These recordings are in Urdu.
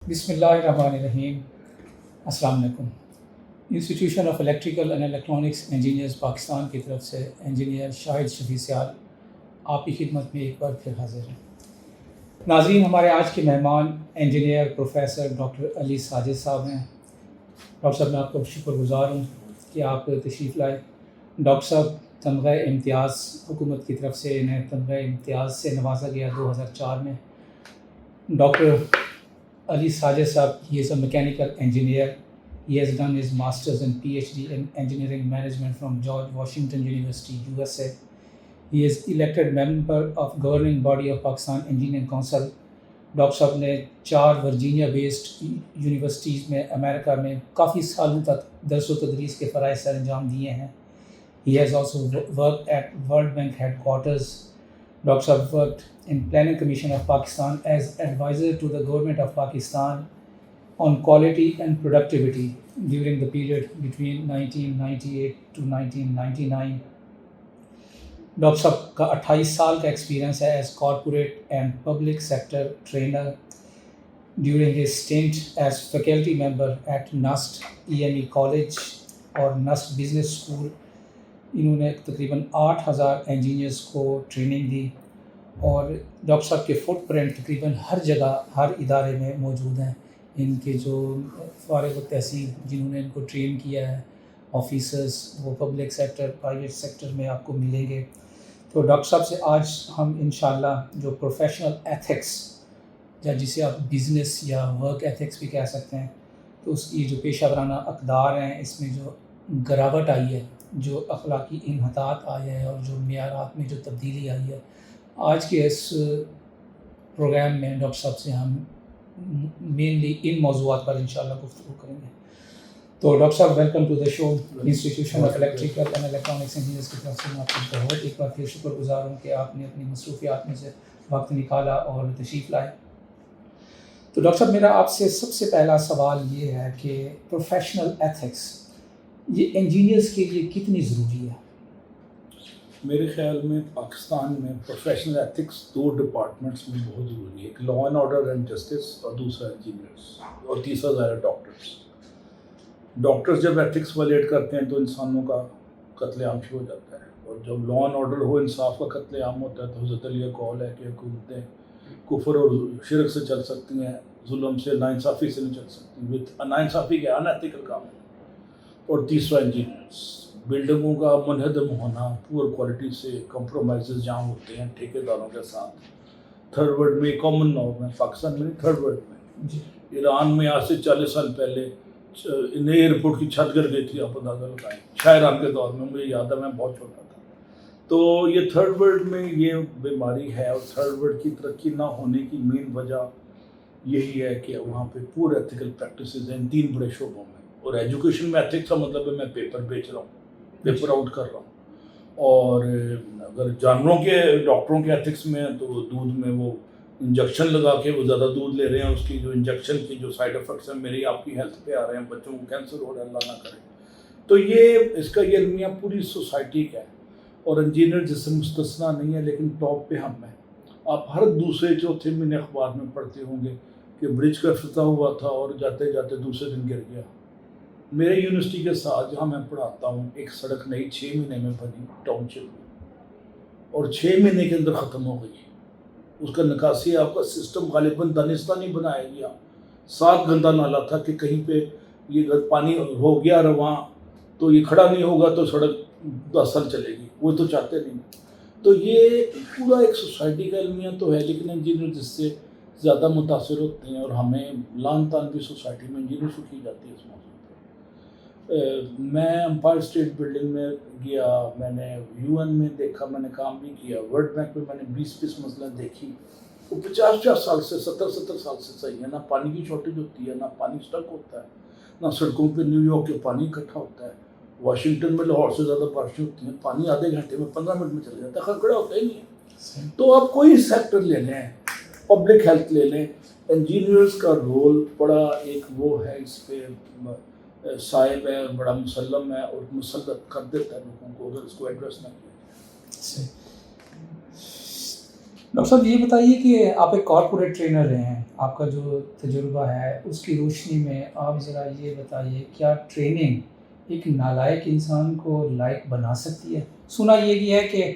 بسم اللہ الرحمن الرحیم. السلام علیکم. Institution of electrical and electronics engineers Pakistan کی طرف سے انجینئر شاہد شفیع سیال آپ کی خدمت میں ایک بار پھر حاضر ہیں. ناظرین، ہمارے آج کے مہمان انجینئر پروفیسر ڈاکٹر علی ساجد صاحب ہیں. ڈاکٹر صاحب، میں آپ کا شکر گزار ہوں کہ آپ تشریف لائے. ڈاکٹر صاحب تمغہ امتیاز حکومت کی طرف سے انہیں تمغہ امتیاز سے نوازا گیا 2004 میں. Doctor Ali Sajid Saab, he is a mechanical engineer. He has done his master's and PhD in engineering management from George Washington University, USA. He is elected member of governing body of Pakistan Engineering Council. Doctor صاحب نے 4 ورجینیا بیسڈ یونیورسٹیز میں امریکہ میں کافی سالوں تک درس و تدریس کے فرائض سر انجام دیے ہیں. He has also worked at World Bank headquarters. Dr. Saab worked in Planning Commission of Pakistan as advisor to the government of Pakistan on quality and productivity during the period between 1998 to 1999. Doctor صاحب کا 28 سال کا ایکسپیرینس ہے as corporate and public sector trainer during his stint as faculty member at NUST EME college اور نسٹ بزنس اسکول. انہوں نے تقریباً 8000 انجینئرس کو ٹریننگ دی اور ڈاکٹر صاحب کے فٹ پرنٹ تقریباً ہر جگہ ہر ادارے میں موجود ہیں. ان کے جو فارغ التحصیل جنہوں نے ان کو ٹرین کیا ہے آفیسرس، وہ پبلک سیکٹر پرائیویٹ سیکٹر میں آپ کو ملیں گے. تو ڈاکٹر صاحب سے آج ہم انشاءاللہ جو پروفیشنل ایتھکس یا جسے آپ بزنس یا ورک ایتھکس بھی کہہ سکتے ہیں، تو اس کی جو پیشہ ورانہ اقدار ہیں، اس میں جو گراوٹ آئی ہے، جو اخلاقی انحطاط آیا ہے اور جو معیارات میں جو تبدیلی آئی ہے، آج کے اس پروگرام میں ڈاکٹر صاحب سے ہم مینلی ان موضوعات پر انشاءاللہ گفتگو کریں گے. تو ڈاکٹر صاحب، welcome to the show. Institution of electrical and electronics engineers کی طرف سے میں آپ کو بہت ایک بار پھر شکر گزار ہوں کہ آپ نے اپنی مصروفیات میں سے وقت نکالا اور تشریف لائے. تو ڈاکٹر صاحب، میرا آپ سے سب سے پہلا سوال یہ ہے کہ پروفیشنل ایتھکس یہ انجینئرز کے لیے کتنی ضروری ہے؟ میرے خیال میں پاکستان میں پروفیشنل ایتھکس 2 ڈپارٹمنٹس میں بہت ضروری ہے. ایک law and order and justice اور دوسرا انجینئرس اور تیسرا ظاہر ڈاکٹرس. ڈاکٹرس جب ایتھکس وائلیٹ کرتے ہیں تو انسانوں کا قتل عام شروع ہو جاتا ہے، اور جب لا اینڈ آرڈر ہو، انصاف کا قتل عام ہوتا ہے. تو حضرت علی کا قول ہے کہ حکومتیں کفر اور شرک سے چل سکتی ہیں، ظلم سے، ناانصافی سے نہیں چل سکتی. ناانصافی کا انیتھیکل کام ہے. اور تیسرا انجینئرس، بلڈنگوں کا منہدم ہونا، پور کوالٹی سے، کمپرومائزز جہاں ہوتے ہیں ٹھیکیداروں کے ساتھ. تھرڈ ورلڈ میں کامن نارم ہے، پاکستان میں نہیں، تھرڈ ورلڈ میں. ایران میں آج سے 40 سال پہلے نئے ایئرپورٹ کی چھت گر گئی تھی، آپ اندازہ لگائیں، شاہجہاں کے دور میں. مجھے یاد ہے، میں بہت چھوٹا تھا. تو یہ تھرڈ ورلڈ میں یہ بیماری ہے، اور تھرڈ ورلڈ کی ترقی نہ ہونے کی مین وجہ یہی ہے کہ وہاں پہ پور ایتھیکل پریکٹسز ہیں 3 بڑے شعبوں میں. اور ایجوکیشن میں ایتھکس کا مطلب ہے میں پیپر بیچ رہا ہوں، پیپر آؤٹ کر رہا ہوں. اور اگر جانوروں کے ڈاکٹروں کے ایتھکس میں ہیں تو دودھ میں وہ انجیکشن لگا کے وہ زیادہ دودھ لے رہے ہیں، اس کی جو انجیکشن کی جو سائیڈ افیکٹس ہیں میری آپ کی ہیلتھ پہ آ رہے ہیں، بچوں کو کینسر ہو رہا ہے، اللہ نہ کرے. تو یہ اس کا یہ المیہ پوری سوسائٹی کا ہے. اور انجینئر جس سے مستثنا نہیں ہے، لیکن ٹاپ پہ ہم ہیں. آپ ہر دوسرے چوتھے مہینے اخبار میں پڑھتے ہوں گے کہ برج کا افتتاح ہوا تھا اور جاتے جاتے دوسرے دن گر گیا. میرے یونیورسٹی کے ساتھ جہاں میں پڑھاتا ہوں، ایک سڑک نئی 6 مہینے میں بنی ٹاؤن شپ میں، اور 6 مہینے کے اندر ختم ہو گئی. اس کا نکاسی آپ کا سسٹم غالباً دانستانی بنایا گیا. 7 گندا نالا تھا کہ کہیں پہ یہ اگر پانی ہو گیا رواں تو یہ کھڑا نہیں ہوگا تو سڑک 10 سال چلے گی، وہ تو چاہتے نہیں. تو یہ پورا ایک سوسائٹی کا المیہ تو ہے، لیکن انجینئر جس سے زیادہ متاثر ہوتے ہیں، اور ہمیں لان تان بھی سوسائٹی میں انجینئر سے کی جاتی ہے اس موضوع پہ. میں امپائر اسٹیٹ بلڈنگ میں گیا، میں نے UN میں دیکھا، میں نے کام بھی کیا. ورلڈ بینک میں میں نے 20 مسئلہ دیکھی. وہ 50 سال سے 70 سال سے صحیح ہے. نہ پانی کی شارٹیج ہوتی ہے، نہ پانی اسٹک ہوتا ہے، نہ سڑکوں پہ نیو یارک کے پانی اکٹھا ہوتا ہے. واشنگٹن میں لاہور سے زیادہ بارشیں ہوتی ہیں، پانی آدھے گھنٹے میں 15 منٹ میں چل جاتا ہے، کھڑا ہوتا ہی نہیں ہے. تو آپ کوئی سیکٹر لے لیں، پبلک ہیلتھ لے لیں، انجینئرز کا رول بڑا ایک وہ ہے، اس پہ صاحب ہے، بڑا مسلم ہے، اور مسلط کر دیتا ہے لوگوں کو اگر اس کو ایڈریس نہ کیا. ڈاکٹر صاحب یہ بتائیے کہ آپ ایک کارپوریٹ ٹرینر رہے ہیں، آپ کا جو تجربہ ہے اس کی روشنی میں آپ ذرا یہ بتائیے کیا ٹریننگ ایک نالائق انسان کو لائق بنا سکتی ہے؟ سنا یہ بھی ہے کہ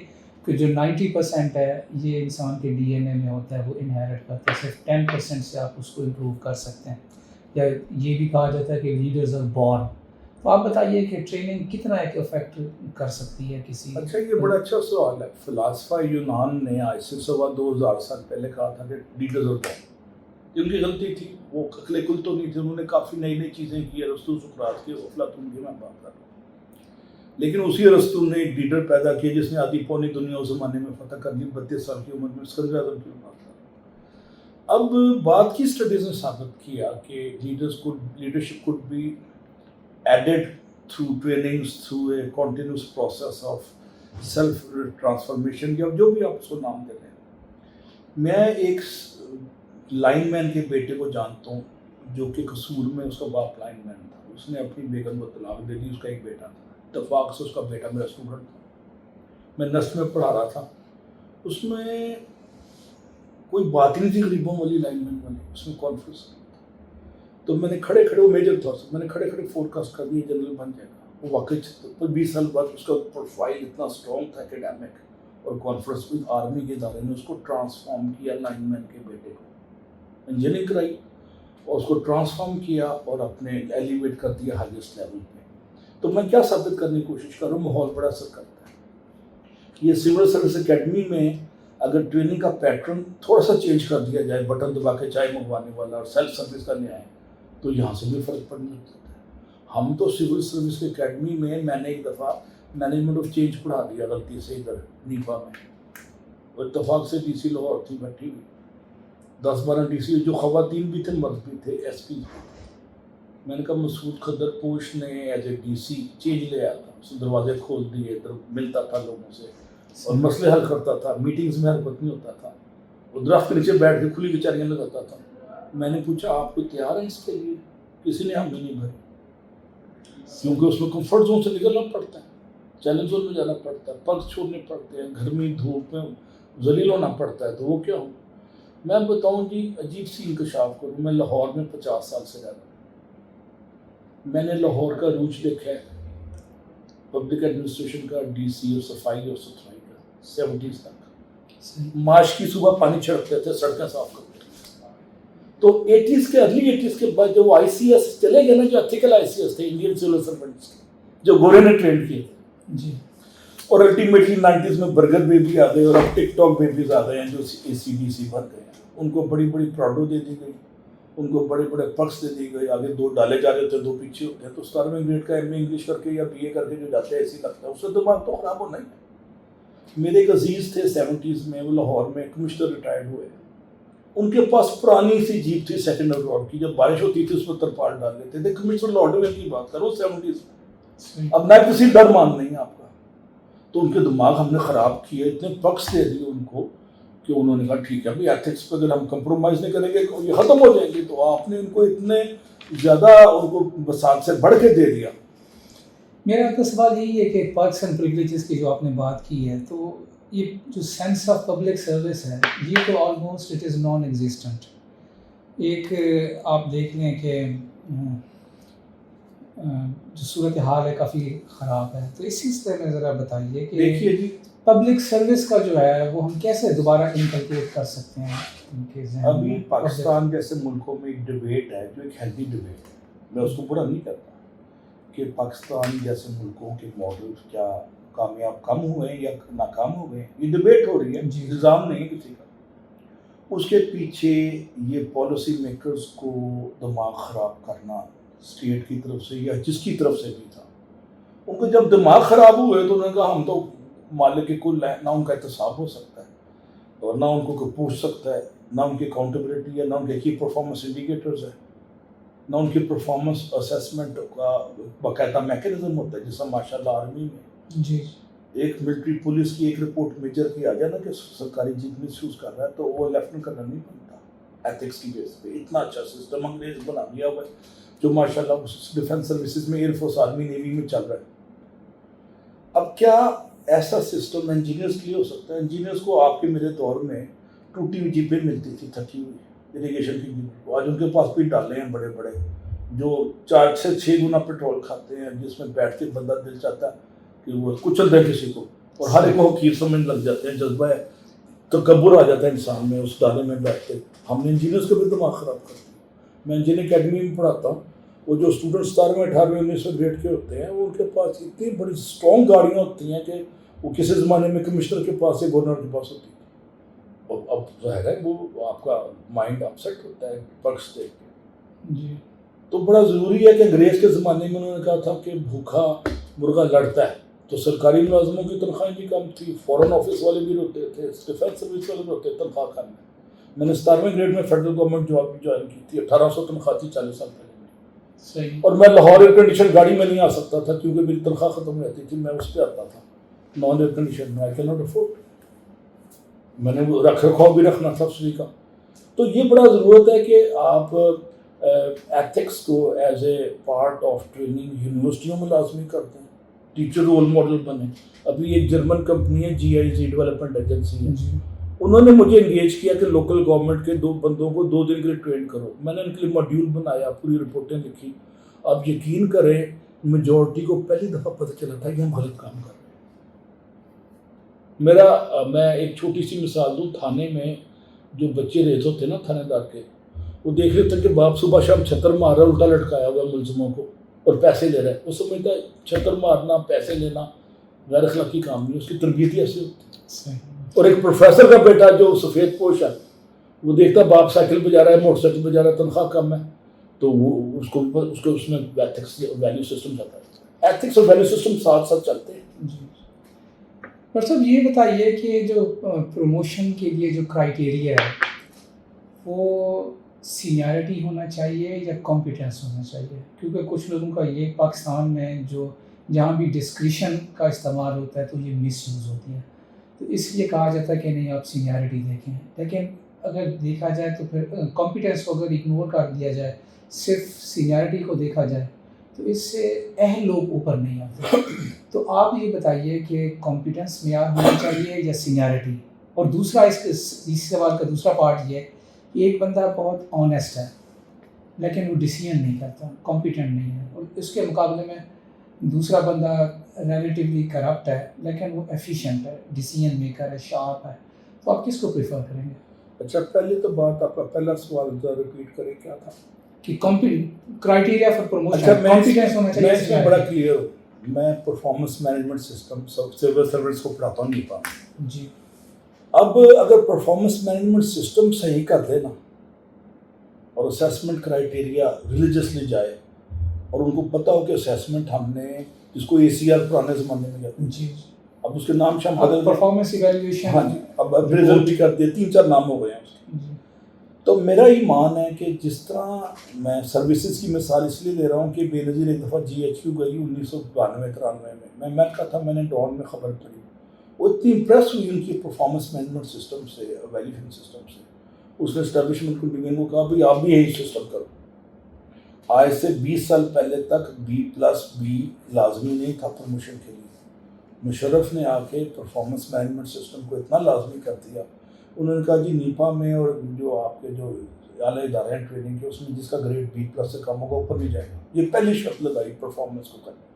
جو 90% ہے یہ انسان کے ڈی این اے میں ہوتا ہے، وہ انہیرٹ کرتا ہے، صرف 10% سے آپ اس کو امپروو کر سکتے ہیں، یا یہ بھی کہا جاتا ہے کہ لیڈرز آر بورن. تو آپ بتائیے کہ ٹریننگ کتنا ایک افیکٹ کر سکتی ہے کسی. اچھا، یہ بڑا اچھا سوال ہے. فلاسفہ یونان نے آج سے 2000 سال پہلے کہا تھا کہ لیڈرز اور بورن. ان کی غلطی تھی، وہ عقل کل تو نہیں تھی، انہوں نے کافی نئی نئی چیزیں کی. ارسطو سقراط کی افلاطون کی میں بات کر رہا ہوں، لیکن اسی ارسطو نے ایک لیڈر پیدا کیا جس نے آدھی پونی دنیا اس زمانے میں فتح کر دی 32 سال کی عمر میں. اسکندر اعظم کی بات کر رہا ہوں. اب بعد کی اسٹڈیز نے ثابت کیا کہ leadership could be added through trainings, through a continuous process of self transformation, یا جو بھی آپ اس کو نام دے رہے ہیں. میں ایک لائن مین کے بیٹے کو جانتا ہوں جو کہ قصور میں اس کا باپ لائن مین تھا. اس نے اپنی بیگم کو طلاق دے دی. اس کا ایک بیٹا تھا. اتفاق سے اس کا بیٹا میرا اسٹوڈنٹ تھا. میں نرس میں پڑھا رہا تھا. اس میں کوئی بات ہی نہیں تھی غریبوں والی، لائن مین والی. اس میں کانفرنس تو میں نے کھڑے وہ میجر تھا، میں نے کھڑے فور کاسٹ کر دیا جنرل بن جائے گا. وہ واقعی 20 سال بعد اس کا پروفائل اتنا اسٹرانگ تھا اکیڈیمک، اور کانفرنس کوئی آرمی کے ادارے نے اس کو ٹرانسفارم کیا. لائن مین کے بیٹے کو انجینئرنگ کرائی اور اس کو ٹرانسفارم کیا اور اپنے ایلیویٹ کر دیا ہائیسٹ لیول پہ. تو میں کیا ثابت کرنے کی کوشش کر رہا ہوں، ماحول بڑا اثر کرتا ہے. یہ سول سروس اکیڈمی میں اگر ٹریننگ کا پیٹرن تھوڑا سا چینج کر دیا جائے، بٹن دبا کے چائے منگوانے والا اور سیلف سروس کرنے آئے، تو یہاں سے بھی فرق پڑنے لگتا ہے. ہم تو سول سروس کی اکیڈمی میں نے ایک دفعہ مینجمنٹ آف چینج پڑھا دیا غلطی سے ادھر نیپا میں. اور اتفاق سے ڈی سی لاہور تھی بیٹھی ہوئی، 10-12 ڈی سی جو خواتین بھی تھے مرد بھی تھے، ایس پی. میں نے کہا مسعود خضر پوش نے as A D C change لے آیا تھا. اس نے دروازے کھول دیے، ادھر ملتا تھا لوگوں سے اور مسئلے حل کرتا تھا. میٹنگز میں حرکت نہیں ہوتا تھا. وہ درخت کے نیچے بیٹھ کے کھلی کچہریاں لگاتا تھا. میں نے پوچھا آپ کو تیار ہیں اس کے لیے؟ کسی نے ہم نہیں بھری، کیونکہ اس میں کمفرٹ زون سے نکلنا پڑتا ہے، چیلنج زون میں جانا پڑتا ہے، پگ چھوڑنے پڑتے ہیں، گرمی دھوپ میں ذلیل ہونا پڑتا ہے. تو وہ کیا ہو. میں بتاؤں جی عجیب سی انکشاف کروں. میں لاہور میں 50 سال سے رہ رہا ہوں. میں نے لاہور کا روج دیکھا ہے پبلک ایڈمنسٹریشن کا، ڈی سی اور صفائی اور ستھرائی کا 70s تک. مارچ کی صبح پانی چھڑکتے تھے، سڑکیں صاف کرتے تھے. تو 80s کے ارلی 80s کے بعد جو آئی سی ایس چلے گئے نا، جو ایتھیکل آئی سی ایس تھے انڈین سول سرونٹس کے، جو گورے نے ٹرین کیے تھے جی، اور الٹیمیٹلی 90s میں برگر بیبی آ گئے اور اب ٹک ٹاک بیبیز آ گئے ہیں جو اے سی ڈی سی بن گئے ہیں. ان کو بڑی بڑی پراڈو دے دی گئی، ان کو بڑے بڑے پرکس دے دی گئی. آگے 2 ڈالے جا رہے ہوتے ہیں، 2 پیچھے ہوتے ہیں. تو 17ویں گریڈ کا ایم اے انگلش کر کے یا بی اے کر کے جو جاتے ہیں ایسی لگتا ہے، اس سے دماغ تو خراب ہونا ہی ہے. میرے ایک عزیز تھے 70s میں، وہ لاہور میں کمشنر ریٹائرڈ ہوئے. ان کے پاس پرانی سی جیپ تھی سیکنڈ روڈ کی، جب بارش ہوتی تھی اس پر ترپال ڈال لیتے تھے. کمشنر لاہور کی بات کرو 70s میں. اب نہ کسی ڈر مان نہیں آپ کا. تو ان کے دماغ ہم نے خراب کیے، اتنے پکس دے دیے ان کو کہ انہوں نے کہا ٹھیک ہے بھائی ایتھکس پہ اگر ہم کمپرومائز نہیں کریں گے یہ ختم ہو جائیں گے. تو آپ نے ان کو اتنے زیادہ ان کو بساط سے بڑھ کے دے دیا. میرا آپ کا سوال یہی ہے کہ پرکس اینڈ پریولیجز کی جو آپ نے بات کی ہے، تو یہ جو سینس آف پبلک سروس ہے یہ تو almost it is naan existent. ایک آپ دیکھ لیں کہ جو صورتحال ہے کافی خراب ہے. تو اسی سے میں ذرا بتائیے کہ دیکھیے جی، پبلک سروس کا جو ہے وہ ہم کیسے دوبارہ انکلکیٹ کر سکتے ہیں ان کے ذہن میں. ابھی پاکستان جیسے ملکوں میں ایک ڈبیٹ ہے جو ایک ہیلدی ڈبیٹ ہے، میں اس کو برا نہیں کرتا کہ پاکستان جیسے ملکوں کے ماڈل کیا کامیاب کم ہوئے یا ناکام ہو گئے. یہ ڈبیٹ ہو رہی ہے، الزام نہیں ہے کسی کا. اس کے پیچھے یہ پالیسی میکرز کو دماغ خراب کرنا اسٹیٹ کی طرف سے یا جس کی طرف سے بھی تھا. ان کو جب دماغ خراب ہوئے تو انہوں نے کہا ہم تو مالک کے کل ہیں، نہ ان کا احتساب ہو سکتا ہے اور نہ ان کو کوئی پوچھ سکتا ہے، نہ ان کی اکاؤنٹیبلٹی ہے، نہ ان کے کی پرفارمنس انڈیکیٹرز ہے، نہ ان کی پرفارمنس اسیسمنٹ کا باقاعدہ میکینزم ہوتا ہے جیسا ماشاء اللہ آرمی میں. جی، ایک ملٹری پولیس کی ایک رپورٹ میجر کی آ جائے نا کہ سرکاری جیت مس یوز کر رہا ہے تو وہ لیفٹنٹ کرنل نہیں بنتا ایتھکس کی بیس پہ. اتنا اچھا سسٹم انگریز بنا دیا ہوا ہے جو ماشاء اللہ ڈیفینس سروسز میں، ایئر فورس، آرمی، نیوی میں چل رہا ہے. اب کیا ایسا سسٹم انجینئرس کے لیے ہو سکتا ہے؟ انجینئرس کو آپ کے میرے دور میں ٹوٹی ہوئی جیپیں ملتی تھی تھکی ہوئی اریگیشن کی جیپ. آج ان کے پاس بھی ڈالے ہیں بڑے بڑے جو 4 سے 6 گنا پیٹرول کھاتے ہیں, جس میں بیٹھ کے بندہ دل چاہتا ہے کہ وہ کچل دے کسی کو, اور ہر ایک کو حقیر سمجھنے لگ جاتے ہیں. جذبہ ہے تکبر آ جاتا ہے انسان میں اس ڈالے میں بیٹھتے. ہم نے انجینئرس کا بھی دماغ خراب کر دیا. میں انجینئرنگ اکیڈمی میں پڑھاتا ہوں, وہ جو اسٹوڈنٹ 17ویں 18ویں 19ویں گریڈ کے ہوتے ہیں, وہ ان کے پاس اتنی بڑی اسٹرانگ گاڑیاں ہوتی ہیں کہ وہ کسی زمانے میں کمشنر کے پاس یا گورنر کے پاس ہوتی ہے. اب ظاہر ہے وہ آپ کا مائنڈ اپسیٹ ہوتا ہے پرکس دیکھ کے. جی. تو بڑا ضروری ہے کہ انگریز کے زمانے میں انہوں نے کہا تھا کہ بھوکا مرغا لڑتا ہے, تو سرکاری ملازموں کی تنخواہیں بھی کم تھی, فورن آفس والے بھی روتے تھے, ڈیفینس سروس والے بھی روتے تنخواہ کم ہے. میں نے 17ویں گریڈ میں فیڈرل گورنمنٹ جاب بھی جوائن کی تھی, 1800 تنخواہ تھی 40 سال پہلے. صحیح. اور میں لاہور ایئر کنڈیشن گاڑی میں نہیں آ سکتا تھا کیونکہ میری تنخواہ ختم رہتی تھی. میں اس پہ آتا تھا نان ایئر کنڈیشن میں. I can not afford. میں نے وہ رکھ رکھاؤ بھی رکھنا تھا فری کا. تو یہ بڑا ضرورت ہے کہ آپ ایتھکس کو as a part of training یونیورسٹیوں میں لازمی کرتے ہیں, ٹیچر رول ماڈل بنے. ابھی ایک جرمن کمپنی ہے GIZ ڈیولپمنٹ ایجنسی ہے, انہوں نے مجھے انگیج کیا کہ لوکل گورنمنٹ کے 2 بندوں کو 2 دن کے لیے ٹرین کرو. میں نے ان کے لیے ماڈیول بنایا, پوری رپورٹیں لکھی. آپ یقین کریں میجورٹی کو پہلی دفعہ پتہ چلا تھا کہ ہم غلط کام کر رہے ہیں. میں ایک چھوٹی سی مثال دوں. تھانے میں جو بچے ریز ہوتے ہیں نا تھانے دار کے, وہ دیکھ رہے تھے کہ باپ صبح شام چھتر مار رہا ہے, الٹا لٹکایا ہوا ملزموں کو, اور پیسے لے رہا ہے. وہ سمجھتا ہے چھتر مارنا پیسے لینا غیر اخلاقی کام نہیں, اس کی تربیت ہی ایسے ہوتی ہے. اور ایک پروفیسر کا بیٹا جو سفید پوش ہے, وہ دیکھتا باپ سائیکل پہ جا رہا ہے, موٹر سائیکل پہ جا رہا ہے, تنخواہ کم ہے, تو وہ اس میں ایتھکس ویلیو سسٹم چلتا ہے. ایتھکس اور ویلیو سسٹم ساتھ ساتھ چلتے ہیں. پر صاحب یہ بتائیے کہ جو پروموشن کے لیے جو کرائٹیریا ہے وہ سینیارٹی ہونا چاہیے یا کمپیٹنس ہونا چاہیے؟ کیونکہ کچھ لوگوں کا یہ پاکستان میں جو جہاں بھی ڈسکریشن کا استعمال ہوتا ہے تو یہ مس یوز ہوتی ہے, تو اس لیے کہا جاتا ہے کہ نہیں آپ سینیارٹی دیکھیں. لیکن اگر دیکھا جائے تو پھر کمپیٹنس کو اگر اگنور کر دیا جائے, صرف سینیارٹی کو دیکھا جائے, تو اس سے اہل لوگ اوپر نہیں آتے. تو آپ یہ بتائیے کہ کمپیٹنس معیار ہونا چاہیے یا سینیارٹی؟ اور دوسرا اس سوال کا دوسرا پارٹ یہ کہ ایک بندہ بہت آنیسٹ ہے لیکن وہ ڈیسیژن نہیں کرتا, کمپیٹنٹ نہیں ہے, اور اس کے مقابلے میں دوسرا بندہ ریلیٹیولی کرپٹ ہے لیکن وہ ایفیشینٹ ہے, ڈیسیژن میکر ہے, شارپ ہے, تو آپ کس کو پریفر کریں گے؟ اچھا, پہلے تو بات آپ کا پہلا سوال ریپیٹ کریں کیا تھا کہ کرائٹیریا فار پروموشن. اچھا, کمپیٹنس ہونا چاہیے. میں اس میں بڑا کلیئر ہوں. میں performance management system civil service کو پڑھاتا ہوں نیپا. جی. اب اگر پرفارمنس مینجمنٹ سسٹم صحیح کر دے نا, اور اسیسمنٹ کرائٹیریا ریلیجسلی جائے, اور ان کو پتہ ہو کہ اسیسمنٹ ہم نے جس کو ACR پرانے زمانے میں کہتے ہیں, جی, اب اس کے نام شام بدل پرفارمنس ایویلویشن. ہاں جی, اب اپریزل بھی کر دیا, 3-4 نام ہو گئے ہیں اس کے. تو میرا ایمان ہے کہ جس طرح میں سروسز کی مثال اس لیے لے رہا ہوں کہ بے نظیر ایک دفعہ GHQ گئی 1992-93 میں امریکہ تھا, میں نے ڈان میں خبر پڑھی, وہ اتنی امپریس ہوئی ان کی پرفارمنس مینجمنٹ سسٹم سے, ایویلیویشن سسٹم سے. اس نے اسٹیبلشمنٹ کنٹینیو کو کہا بھائی آپ بھی یہی سسٹم کرو. آج سے 20 سال پہلے تک B+B لازمی نہیں تھا پروموشن کے لیے. مشرف نے آ کے پرفارمنس مینجمنٹ سسٹم کو اتنا لازمی کر دیا. انہوں نے کہا جی نیپا میں اور جو آپ کے جو اعلیٰ ادارے ہیں ٹریننگ کے, اس میں جس کا گریڈ B+ سے کم ہوگا اوپر نہیں جائے گا. یہ پہلی شرط لگائی پرفارمنس کو کرنے.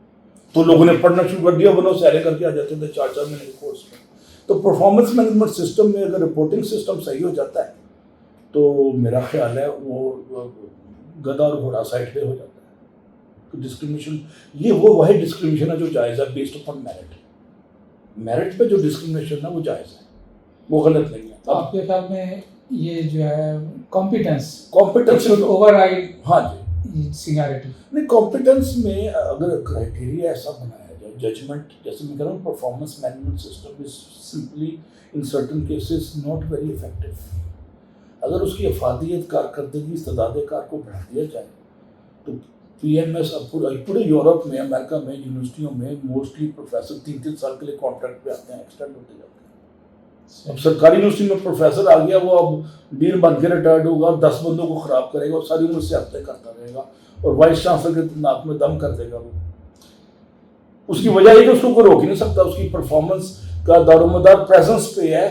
تو لوگوں نے پڑھنا شروع کر دیا, بنو سیرے کر کے آ جاتے تھے 4-4 مہینے کے کورس میں. تو پرفارمنس مینجمنٹ سسٹم میں اگر رپورٹنگ سسٹم صحیح ہو جاتا ہے تو میرا خیال ہے وہ گدھا اور گھوڑا سائڈ پہ ہو جاتا ہے. تو ڈسکریمنیشن یہ وہ واحد ڈسکریمنیشن ہے جو جائز ہے بیسڈ اپن میرٹ. میرٹ پہ جو ڈسکریمنیشن ہے وہ جائز ہے, وہ غلط نہیں ہے. آپ کے خیال میں یہ جو ہے کمپیٹنس اوور رائڈ, ہاں جی, سینیارٹی نہیں, کمپیٹنس میں اگر کرائٹیریا ایسا بنایا جائے, ججمنٹ جیسے میں کہہ رہا ہوں performance management system is simply in certain cases not very effective. اگر اس کی افادیت کارکردگی استعداد کار کو بڑھا دیا جائے تو PMS اب پورے یورپ میں, امریکہ میں, یونیورسٹیوں میں موسٹلی پروفیسر 3-3 سال کے لیے کانٹریکٹ پہ آتے ہیں, ایکسٹینڈ ہوتے جاتے ہیں. اب سرکاری یونیورسٹی میں پروفیسر آ گیا, وہ اب ڈین بن کے ریٹائرڈ ہوگا, 10 بندوں کو خراب کرے گا, اور ساری عمر سے ہفتے کرتا رہے گا, اور وائس چانسلر کے ناک میں دم کر دے گا. وہ اس کی وجہ یہ کہ اس کو کوئی روک ہی نہیں سکتا. اس کی پرفارمنس کا دار و مدار پریزنس پہ ہے,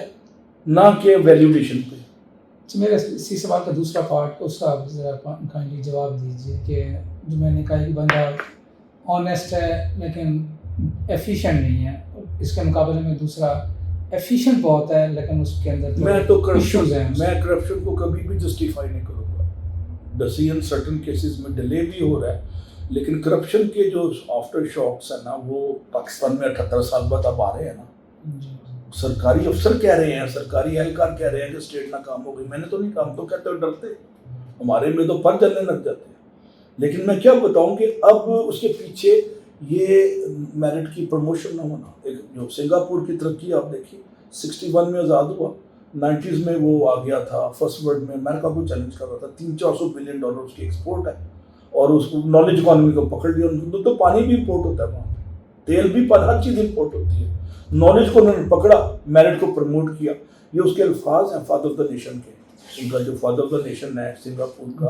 نہ کہ ویلیویشن پہ. میرا اسی سوال کا دوسرا پارٹ اس کا آپ ذرا کائنڈلی جواب دیجیے کہ جو میں نے کہا کہ بندہ آنیسٹ ہے لیکن ایفیشینٹ نہیں ہے, اس کے مقابلے میں دوسرا ایفیشینٹ بہت ہے لیکن اس کے اندر میں تو ایشوز ہیں. میں کرپشن کو کبھی بھی جسٹیفائی نہیں کروں گا. ڈسیزن سرٹن کیسز میں ڈیلے بھی ہو رہا ہے, لیکن کرپشن کے جو آفٹر شاکس ہیں نا وہ پاکستان میں 78 سال بعد اب آ رہے ہیں نا. سرکاری افسر کہہ رہے ہیں, سرکاری اہلکار کہہ رہے ہیں کہ اسٹیٹ ناکام ہو گئی. میں نے تو نہیں کام تو کہتے ہو ڈرتے, ہمارے میں تو پر جلنے لگ جاتے ہیں. لیکن میں کیا بتاؤں کہ اب اس کے پیچھے یہ میرٹ کی پروموشن نہ ہونا, ایک جو سنگاپور کی ترقی آپ دیکھیے 61 میں آزاد ہوا, 90s میں وہ آ گیا تھا فرسٹ ورلڈ میں, امریکہ کو چیلنج کر رہا تھا. $300-400 بلین اس کی ایکسپورٹ ہے, اور اس کو نالج اکانومی کو پکڑ لیا. ان کو تو پانی بھی امپورٹ ہوتا ہے وہاں پہ, تیل بھی, ہر چیز امپورٹ ہوتی ہے. نالج کو انہوں نے پکڑا, میرٹ کو پروموٹ کیا. یہ اس کے الفاظ ہیں فادر آف دا نیشن کے. ان کا جو فادر آف دا نیشن ہے سنگاپور کا,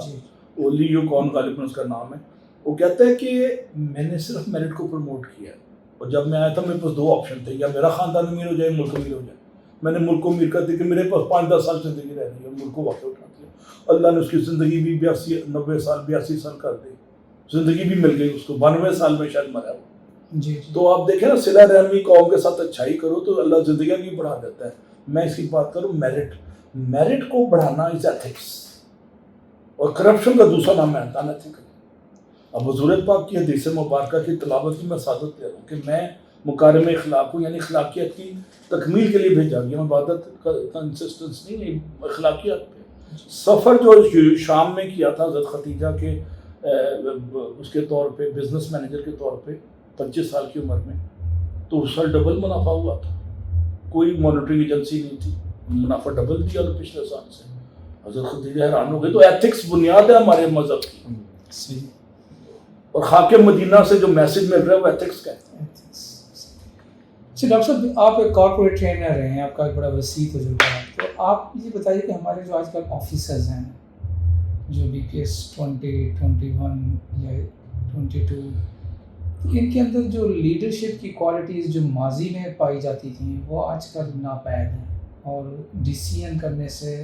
اولی یو کون غالباً اس کا نام ہے, وہ کہتا ہے کہ میں نے صرف میرٹ کو پروموٹ کیا, اور جب میں آیا تھا میرے پاس 2 آپشن تھے, یا میرا خاندان امیر ہو جائے ملک امیر ہو جائے. میں نے ملک کو امیر کر دی کہ میرے پاس 5-10 سال زندگی رہ رہی ہے, ملک کو واقع اٹھا دیا. اللہ نے اس کی زندگی بھی 82 سال کر دی, زندگی بھی مل گئی اس کو. 92 سال میں شاید مرا وہ. تو آپ دیکھیں نا, صلہ رحمی قوم کے ساتھ اچھائی کرو تو اللہ زندگیاں بھی بڑھا دیتا ہے. میں اس کی بات کروں میرٹ کو بڑھانا از ایتھکس, اور کرپشن کا دوسرا نام ہے انیتھیکل. اب حضور پاک کی حدیث مبارکہ کی تلاوت کی میں سعادت دے رہا ہوں کہ میں مکارم اخلاق ہوں, یعنی اخلاقیات کی تکمیل کے لیے بھیجا گیا. عبادت کا کنسسٹنس نہیں, اخلاقیات پہ. سفر جو شام میں کیا تھا حضرت ختیجہ کے اس کے طور پہ, بزنس مینیجر کے طور پہ 25 سال کی عمر میں, تو اس سال ڈبل منافع ہوا تھا. کوئی مانیٹرنگ ایجنسی نہیں تھی, منافع ڈبل دیا تو پچھلے سال سے. حضرت خدیجہ حیران ہو گئی. تو ایتھکس بنیاد ہے ہمارے مذہب کی, اور خاک مدینہ سے جو میسج مل رہا ہے وہ ایتھکس کا ہے. ڈاکٹر صاحب آپ ایک کارپوریٹ ٹرینر رہے ہیں, آپ کا ایک بڑا وسیع تجربہ ہے, تو آپ یہ بتائیے کہ ہمارے جو آج کل آفیسرز ہیں جو BPS 20, 21 یا 22, ان کے اندر جو لیڈرشپ کی کوالٹیز جو ماضی میں پائی جاتی تھیں وہ آج کل ناپید ہیں, اور ڈیسیژن کرنے سے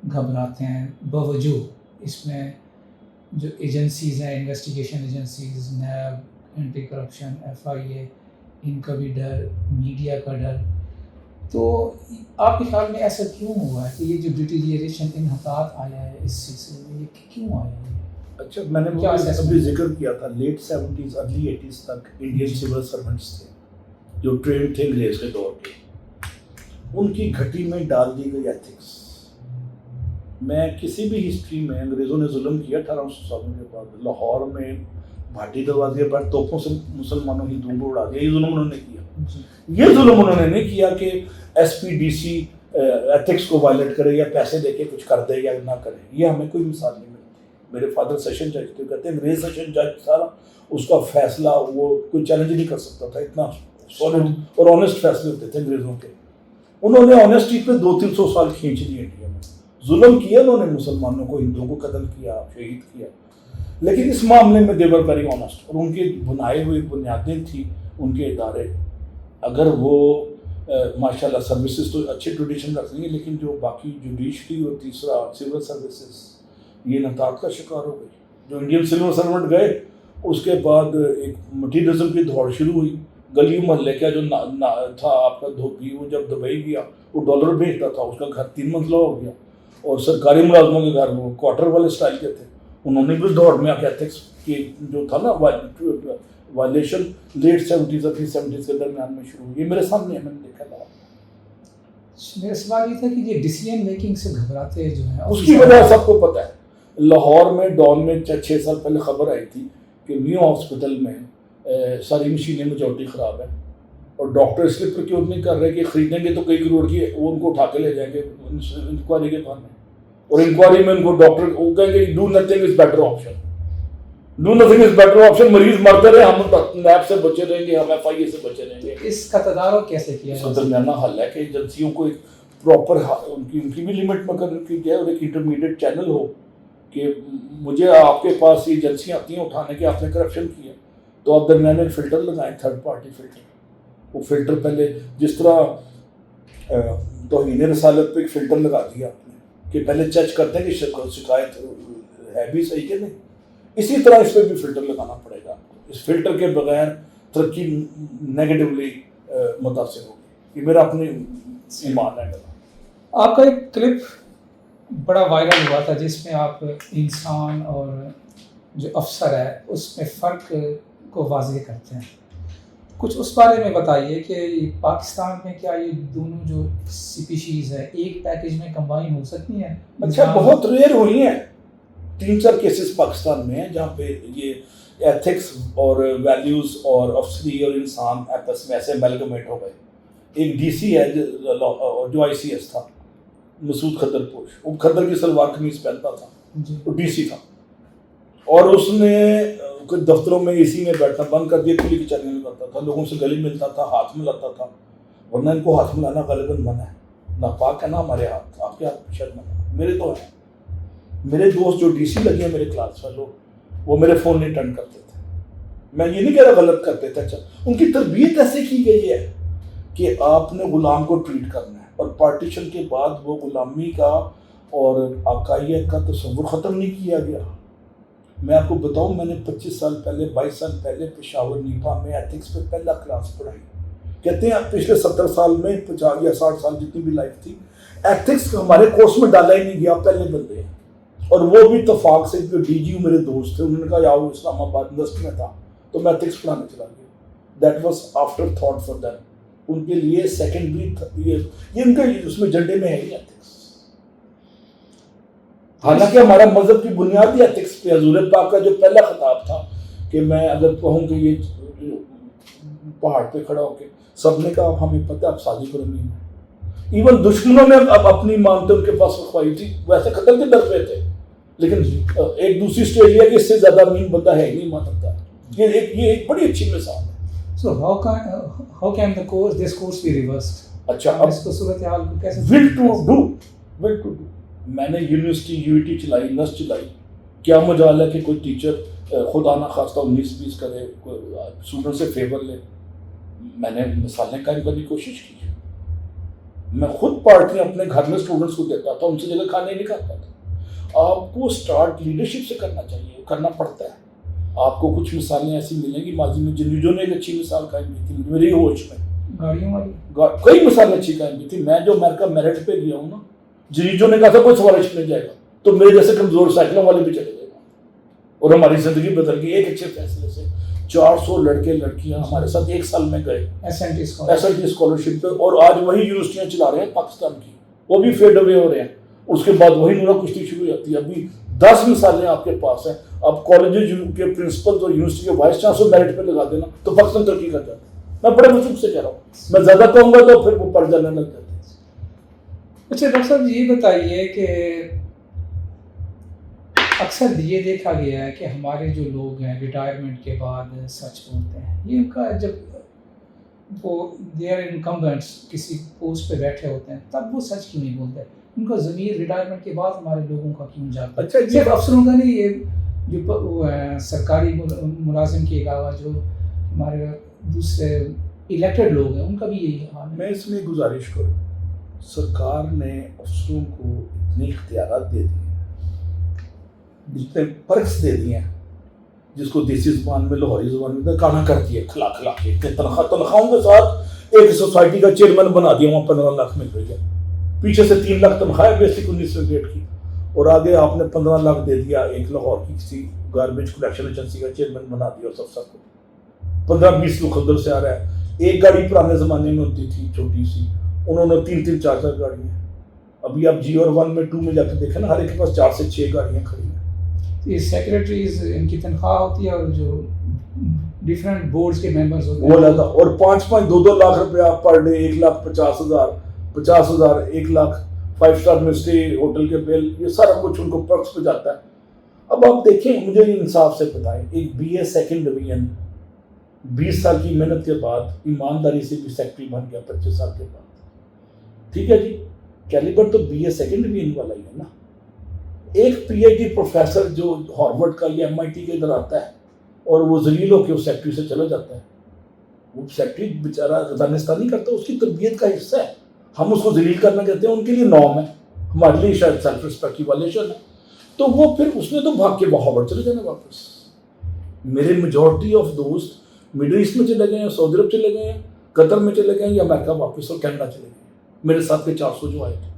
گھبراتے ہیں. باوجود اس میں جو ایجنسیز ہیں, investigation agencies, NAB, anti corruption, FIA, ان کا بھی ڈر, میڈیا کا ڈر. تو آپ کے خیال میں ایسا کیوں ہوا ہے کہ یہ جو ڈیٹیریشن انحطاط آیا ہے اس سلسلے میں, یہ کیوں آیا ہے؟ اچھا, میں نے ابھی ذکر کیا تھا لیٹ 70s ارلی 80s تک انڈین سول سرونٹس تھے جو ٹرینڈ تھے انگریز کے دور کے, ان کی گھٹی میں ڈال دی گئی ایتھکس. میں کسی بھی ہسٹری میں انگریزوں نے ظلم کیا 1800 سالوں کے بعد, لاہور میں بھاٹی دروازے پر توپوں سے مسلمانوں ہندوؤں کو اڑا دیا. یہ ظلم انہوں نے کیا. یہ ظلم انہوں نے نہیں کیا کہ SPDC ایتھکس کو وائلیٹ کرے یا پیسے دے کے کچھ کر دے یا نہ کرے. یہ ہمیں کوئی مثال نہیں ملتی. میرے فادر سیشن جج تھے, کہتے ہیں انگریز سیشن جج سارا اس کا فیصلہ وہ کوئی چیلنج نہیں کر سکتا تھا, اتنا سالڈ اور آنیسٹ فیصلے ہوتے تھے انگریزوں کے. انہوں نے آنیسٹی پہ 200-300 سال کھینچ لیے انڈیا میں. ظلم کیا انہوں نے, مسلمانوں کو, ہندوؤں کو قتل کیا, شہید کیا, لیکن اس معاملے میں they were very honest. اور ان کی بنائے ہوئی بنیادیں تھیں ان کے ادارے. اگر وہ ماشاء اللہ سروسز تو اچھے ٹریڈیشن رکھ رہی ہیں, لیکن جو باقی جوڈیشری اور تیسرا سول سروسز یہ نتاج کا شکار ہو گئی. جو انڈین سول سرونٹ گئے اس کے بعد ایک مٹیریلزم کی دوڑ شروع ہوئی. گلی محلے کا جو تھا آپ کا دھوبی, وہ جب دبئی گیا وہ ڈالر بھیجتا تھا, اس کا گھر 3 منزلہ ہو گیا, اور سرکاری ملازموں کے گھر وہ کوارٹر والے اسٹائل کے تھے. انہوں نے بھی اس دور میں آ کے ایتھکس کی جو تھا نا وائلیشن لیٹ 70s اور 70s کے درمیان میں شروع ہوئی. یہ میرے سامنے میں نے دیکھا تھا. میرا سوال یہ تھا کہ یہ ڈیسیژن میکنگ سے گھبراتے جو ہیں, اس کی وجہ سب کو پتہ ہے. لاہور میں ڈان میں 6 سال پہلے خبر آئی تھی کہ نیو ہاسپٹل میں ساری مشینیں میجورٹی خراب ہے, اور ڈاکٹر اس لیے پروکیور نہیں کر رہے کہ خریدیں گے تو کئی کروڑ کی, وہ ان کو اٹھا کے لے جائیں گے انکوائری کے بہانے, اور انکوائری میں ان کو ڈاکٹر وہ کہیں گے do nothing is better option, do nothing is better option. مریض مرتے رہے, ہم نیب سے بچے رہیں گے, ہم FIA سے بچے رہیں گے. اس کا تدارک کیسے کیا اس کا درمیانہ حل ہے کہ ایجنسیوں کو ایک پراپر ان کی بھی لمٹ مقرر کی جائے, اور ایک انٹرمیڈیٹ چینل ہو کہ مجھے آپ کے پاس یہ ایجنسیاں آتی ہیں اٹھانے کے, آپ نے کرپشن کیا تو آپ درمیان ایک فلٹر لگائیں, تھرڈ پارٹی فلٹر. وہ فلٹر پہلے جس طرح توہین رسالت پہ ایک فلٹر لگا دیا آپ نے کہ پہلے چیک کرتے ہیں کہ شکایت ہے بھی صحیح کہ نہیں. اسی طرح اس پہ بھی فلٹر لگانا پڑے گا آپ کو. اس فلٹر کے بغیر ترقی نیگیٹولی متاثر ہوگی. یہ میرا اپنی ایمان ہے. آپ کا ایک کلپ بڑا وائرل ہوا تھا جس میں آپ انسان اور جو افسر ہے اس میں فرق کو واضح کرتے ہیں. کچھ اس بارے میں بتائیے کہ پاکستان میں کیا یہ دونوں جو سپیشیز ہیں ایک پیکیج میں کمبائن ہو سکتی ہیں؟ اچھا, بہت ریئر ہوئی ہیں. 3-4 کیسز پاکستان میں ہیں جہاں پہ یہ ایتھکس اور ویلیوز اور افسری اور انسان آپس میں ایسے ایملگمیٹ ہو گئے. ایک ڈی سی ہے جو آئی سی ایس تھا, مسعود خدر پوش. وہ خدر کی سلوار قمیض پہنتا تھا, وہ ڈی سی تھا, اور اس نے کچھ دفتروں میں اے سی میں بیٹھنا بند کر دیا, کھلی کی چلنے لگتا تھا, لوگوں سے گلے ملتا تھا, ہاتھ ملاتا تھا. ورنہ ان کو ہاتھ ملانا غالباً منع ہے, ناپاک ہے نا ہمارے ہاتھ. آپ کے ہاتھ شاید منع, میرے تو ہیں. میرے دوست جو ڈی سی لگے ہیں میرے کلاس فیلو, وہ میرے فون نہیں اٹینڈ کرتے تھے. میں یہ نہیں کہہ رہا غلط کرتے تھے, اچھا ان کی تربیت ایسے کی گئی ہے کہ آپ نے غلام کو ٹریٹ کرنا ہے, اور پارٹیشن کے بعد وہ غلامی کا اور آقائیت کا تصور ختم نہیں کیا گیا. میں آپ کو بتاؤں, میں نے 25 سال پہلے 22 سال پہلے پشاور نیپا میں ایتھکس پہ پہلا کلاس پڑھائی. کہتے ہیں پچھلے 70 سال میں 50 یا 60 سال جتنی بھی لائف تھی, ایتھکس ہمارے کورس میں ڈالا ہی نہیں گیا. پہلے بندے ہیں, اور وہ بھی اتفاق سے جو ڈی جی میرے دوست تھے, انہوں نے کہا یاؤ اسلام آباد یونیورسٹی میں تھا تو میں ایتھکس پڑھانے چلا گیا. That was after thought for them. ان کے لیے سیکنڈری یہ ان کے اس میں جنڈے میں ہے ہی ایتھکس. حالانکہ ہمارا مذہب کی بنیاد ہی ایتھکس پہ. حضور پاک کا جو پہلا خطاب تھا کہ میں اگر کہوں کہ یہ پہاڑ پہ کھڑا ہو کے سب نے کہا ہمیں پتہ ہے آپ شادی کرو نہیں. ایون دشمنوں نے اب اپنی مانتے ان کے پاس رکھوائی تھی, ویسے قتل کے در پہ تھے, لیکن ایک دوسری اسٹیج یہ ہے کہ اس سے زیادہ امین بندہ ہے ہی نہیں مانتا. یہ ایک بڑی اچھی مثال ہے. So how can this course be reversed? اچھا, اب اس کو صورتحال کو کیسے will to do. میں نے یونیورسٹی یو ٹی چلائی, نس چلائی. کیا مجال ہے کہ کوئی ٹیچر خدا نہ خواستہ 19-20 کرے, اسٹوڈنٹ سے فیور لے. میں نے مثالیں قائم کرنے کی کوشش کی. میں خود پارٹیاں اپنے گھر میں اسٹوڈنٹس کو دیتا تھا, ان سے جگہ کھانے نہیں کھاتا تھا. آپ کو اسٹارٹ لیڈرشپ سے کرنا چاہیے, کرنا پڑتا ہے. آپ کو کچھ مثالیں ایسی ملیں گی ماضی میں. جنوجو نے ایک اچھی مثال قائم کی تھی میری ہوش میں, گاڑیوں والی کئی مثالیں اچھی قائم کی تھی. میں جو امریکہ میرٹ پہ گیا ہوں نا, جنوجو نے کہا تھا کوئی سوارش نہیں جائے گا تو میرے جیسے کمزور سائیکلوں والے بھی چلے جائے گا, اور ہماری زندگی بدل گئی ایک اچھے فیصلے سے. 400 لڑکے لڑکیاں ہمارے ساتھ ایک سال میں گئے ایس ایل ٹی اسکالرشپ پہ, اور آج وہی یونیورسٹیاں چلا رہے ہیں پاکستان کی, وہ بھی فیڈ اوے ہو رہے ہیں. اس کے بعد وہی نورا کشتی شروع ہو جاتی ہے. ابھی 10 مثالیں آپ کے پاس ہیں. اب کالجز کے پرنسپل اور یونیورسٹی کے وائس چانسلر میرٹ پہ لگا دینا تو پاکستان ترقی کر جاتا ہے. میں بڑے وجود سے کہہ رہا ہوں, میں زیادہ کہوں گا تو پھر وہ پڑ جانے لگ جاتے ہیں. اچھا ڈاکٹر صاحب یہ بتائیے کہ اکثر یہ دیکھا گیا ہے کہ ہمارے جو لوگ ہیں ریٹائرمنٹ کے بعد سچ بولتے ہیں. یہ ان کا جب وہ دے آر انکمبنٹس کسی پوسٹ پہ بیٹھے ہوتے ہیں تب وہ سچ کیوں نہیں بولتے؟ ان کا ضمیر ریٹائرمنٹ کے بعد ہمارے لوگوں کا کیوں جاتا ہے؟ اچھا, صرف افسروں کا نہیں, یہ جو سرکاری ملازم کے علاوہ جو ہمارے دوسرے الیکٹڈ لوگ ہیں ان کا بھی یہی حال ہے. میں اس میں گزارش کروں, سرکار نے افسروں کو اتنی اختیارات دے دی ہیں, جتنے پرکس دے دیے ہیں, جس کو دیسی زبان میں لاہوری زبان میں کانا کرتی ہے کھلا کھلا کے. تنخواہوں کے ساتھ ایک سوسائٹی کا چیئرمین بنا دیا, وہاں 15 لاکھ مل رہی ہے, پیچھے سے 3 لاکھ تنخواہ بیسک 19 گریڈ کی, اور آگے آپ نے 15 لاکھ دے دیا ایک لاہور کی کسی گاربیج کلیکشن ایجنسی کا چیئرمین بنا دیا اس افسر کو. 15-20 لوگ خدر سے آ رہا ہے. ایک گاڑی پرانے زمانے میں ہوتی تھی چھوٹی سی, انہوں نے 3-3 4-4 گاڑیاں. ابھی آپ جی اور 1 میں 2 میں جا کے دیکھیں نا, ہر ایک کے پاس 4 سے 6 گاڑیاں کھڑی ہیں. یہ سیکریٹریز ان کی تنخواہ ہوتی ہے, اور جو ڈفرینٹ بورڈز کے ممبرز ہوتے ہیں وہ لگا, اور 5-5 2-2 لاکھ روپیہ پر ڈے, 1,50,000 1 لاکھ 5 اسٹار میں اسٹے, ہوٹل کے بل, یہ سارا کچھ ان کو پرکس پہ جاتا ہے. اب آپ دیکھیں, مجھے انصاف سے بتائیں, ایک بی اے سیکنڈ ڈویژن 20 سال کی محنت کے بعد ایمانداری سے بھی سیکٹری بن گیا 25 سال کے بعد, ٹھیک ہے جی, کیلیبر تو بی اے سیکنڈ ڈویژن والا ہی ہے نا. ایک پی ایچ ڈی پروفیسر جو ہارورڈ کا یا MIT کے ادھر آتا ہے اور وہ ذلیل ہو کے اس سیکٹری سے چلا جاتا ہے, وہ سیکٹری بیچارہ دانستہ نہیں کرتا, اس کی تربیت کا حصہ ہے. ہم اس کو ذلیل کرنا کہتے ہیں، ان کے لیے نارم ہے، ہمارے لیے شاید سیلف رسپیکٹ کی وائلیشن ہے. تو وہ پھر اس نے تو بھاگ کے بہاور چلے جانا واپس. میرے میجورٹی آف دوست مڈل ایسٹ میں چلے گئے ہیں، سعودی عرب چلے گئے ہیں، قطر میں چلے گئے ہیں، یا امریکہ واپس اور کینیڈا چلے گئے. میرے ساتھ کے 400 جو آئے تھے،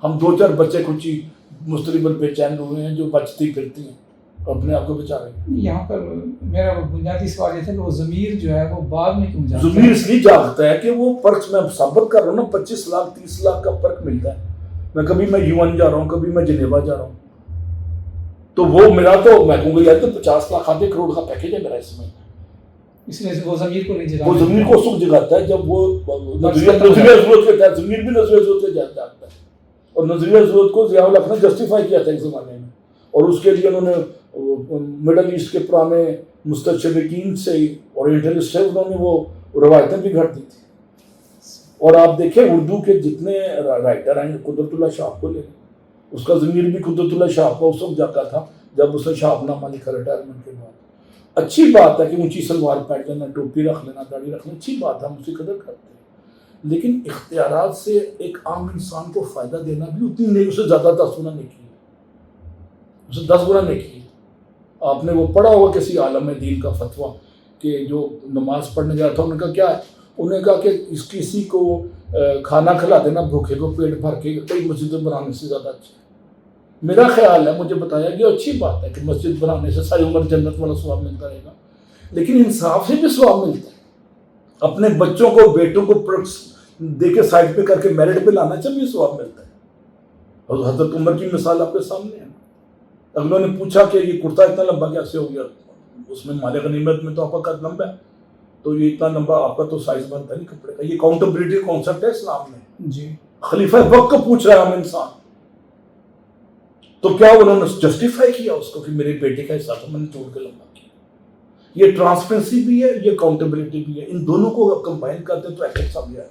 ہم 2-4 بچے کچھ ہی مستقبل بے چین ہوئے ہیں جو بچتی پھرتی ہیں اور اپنے آپ کو بچا رہے ہیں. یہاں پر میرا بنیادی سوال یہ تھا کہ وہ ضمیر جو ہے وہ بعد میں کیوں جاتا ہے؟ ضمیر اس لیے جاگتا ہے کہ وہ فرق میں ثابت کر رہا ہوں نا، 25 لاکھ 30 لاکھ کا فرق ملتا ہے. کبھی میں UN جا رہا ہوں، کبھی میں جنیوا جا رہا ہوں، تو وہ میرا تو میں کہوں گا یار تو 50 لاکھ آدھے کروڑ کا پیکیج ہے میرا اس میں. اس لیے وہ ضمیر کو نہیں جگاتا. وہ ضمیر کو اس وقت جگاتا ہے جب وہ نظریہ ضرورت کے تحت ضمیر بھی نظریہ ضرورت سے جاتا ہے. اور نظریہ ضرورت کو ضیاء الحق نے جسٹیفائی کیا تھا ایک زمانے میں، اور اس کے لیے انہوں نے مڈل ایسٹ کے پرانے مستشرقین سے اورینٹلسٹ سے انہوں نے وہ روایتیں بھی گھڑ دی تھی. اور آپ دیکھیں اردو کے جتنے رائٹر ہیں، قدرت اللہ شاہ کو لے، اس کا ضمیر بھی قدرت اللہ شاہ کو اس وقت جاتا تھا جب اس نے شاہ نامہ لکھا ریٹائرمنٹ کے بعد. اچھی بات ہے کہ اونچی سلوار پہن لینا، ٹوپی رکھ لینا، داڑھی رکھ لینا، اچھی بات ہے، ہم اس کی قدر کرتے ہیں. لیکن اختیارات سے ایک عام انسان کو فائدہ دینا بھی اتنی نہیں، اسے زیادہ 10 گنا نیکی ہے، اسے 10 گنا نیکی ہے. آپ نے وہ پڑھا ہوگا کسی عالم دین کا فتویٰ کہ جو نماز پڑھنے گیا تھا، انہوں نے کہا کیا ہے؟ انہوں نے کہا کہ اس کسی کو کھانا کھلا دینا بھوکے کو پیٹ بھر کے کئی مسجدیں بنانے سے زیادہ اچھا ہے. میرا خیال ہے، مجھے بتایا گیا اچھی بات ہے کہ مسجد بنانے سے ساری عمر جنت والا ثواب ملتا رہے گا، لیکن انصاف سے بھی ثواب ملتا ہے. اپنے بچوں کو، بیٹوں کو دے کے سائڈ پہ کر کے میرٹ پہ لانا چاہیے، بھی ثواب ملتا ہے. اور حضرت عمر کی مثال آپ کے سامنے ہے. اگلوں نے پوچھا کہ یہ کرتا اتنا لمبا کیسے ہو گیا؟ اس میں مال غنیمت میں تو آپ کا قد لمبا ہے، تو یہ اتنا لمبا آپ کا تو سائز بنتا نہیں کپڑے کا. یہ اکاؤنٹیبلٹی کانسیپٹ ہے اسلام میں. جی خلیفہ وقت کو پوچھ رہا ہے ہم انسان، تو کیا انہوں نے جسٹیفائی کیا اس کو کہ میرے بیٹے کا حصہ تھا میں نے توڑ کے لمبا کیا؟ یہ ٹرانسپیرنسی بھی ہے، یہ اکاؤنٹیبلٹی بھی ہے. ان دونوں کو کمبائن کرتے تو ایتھکس آ گیا.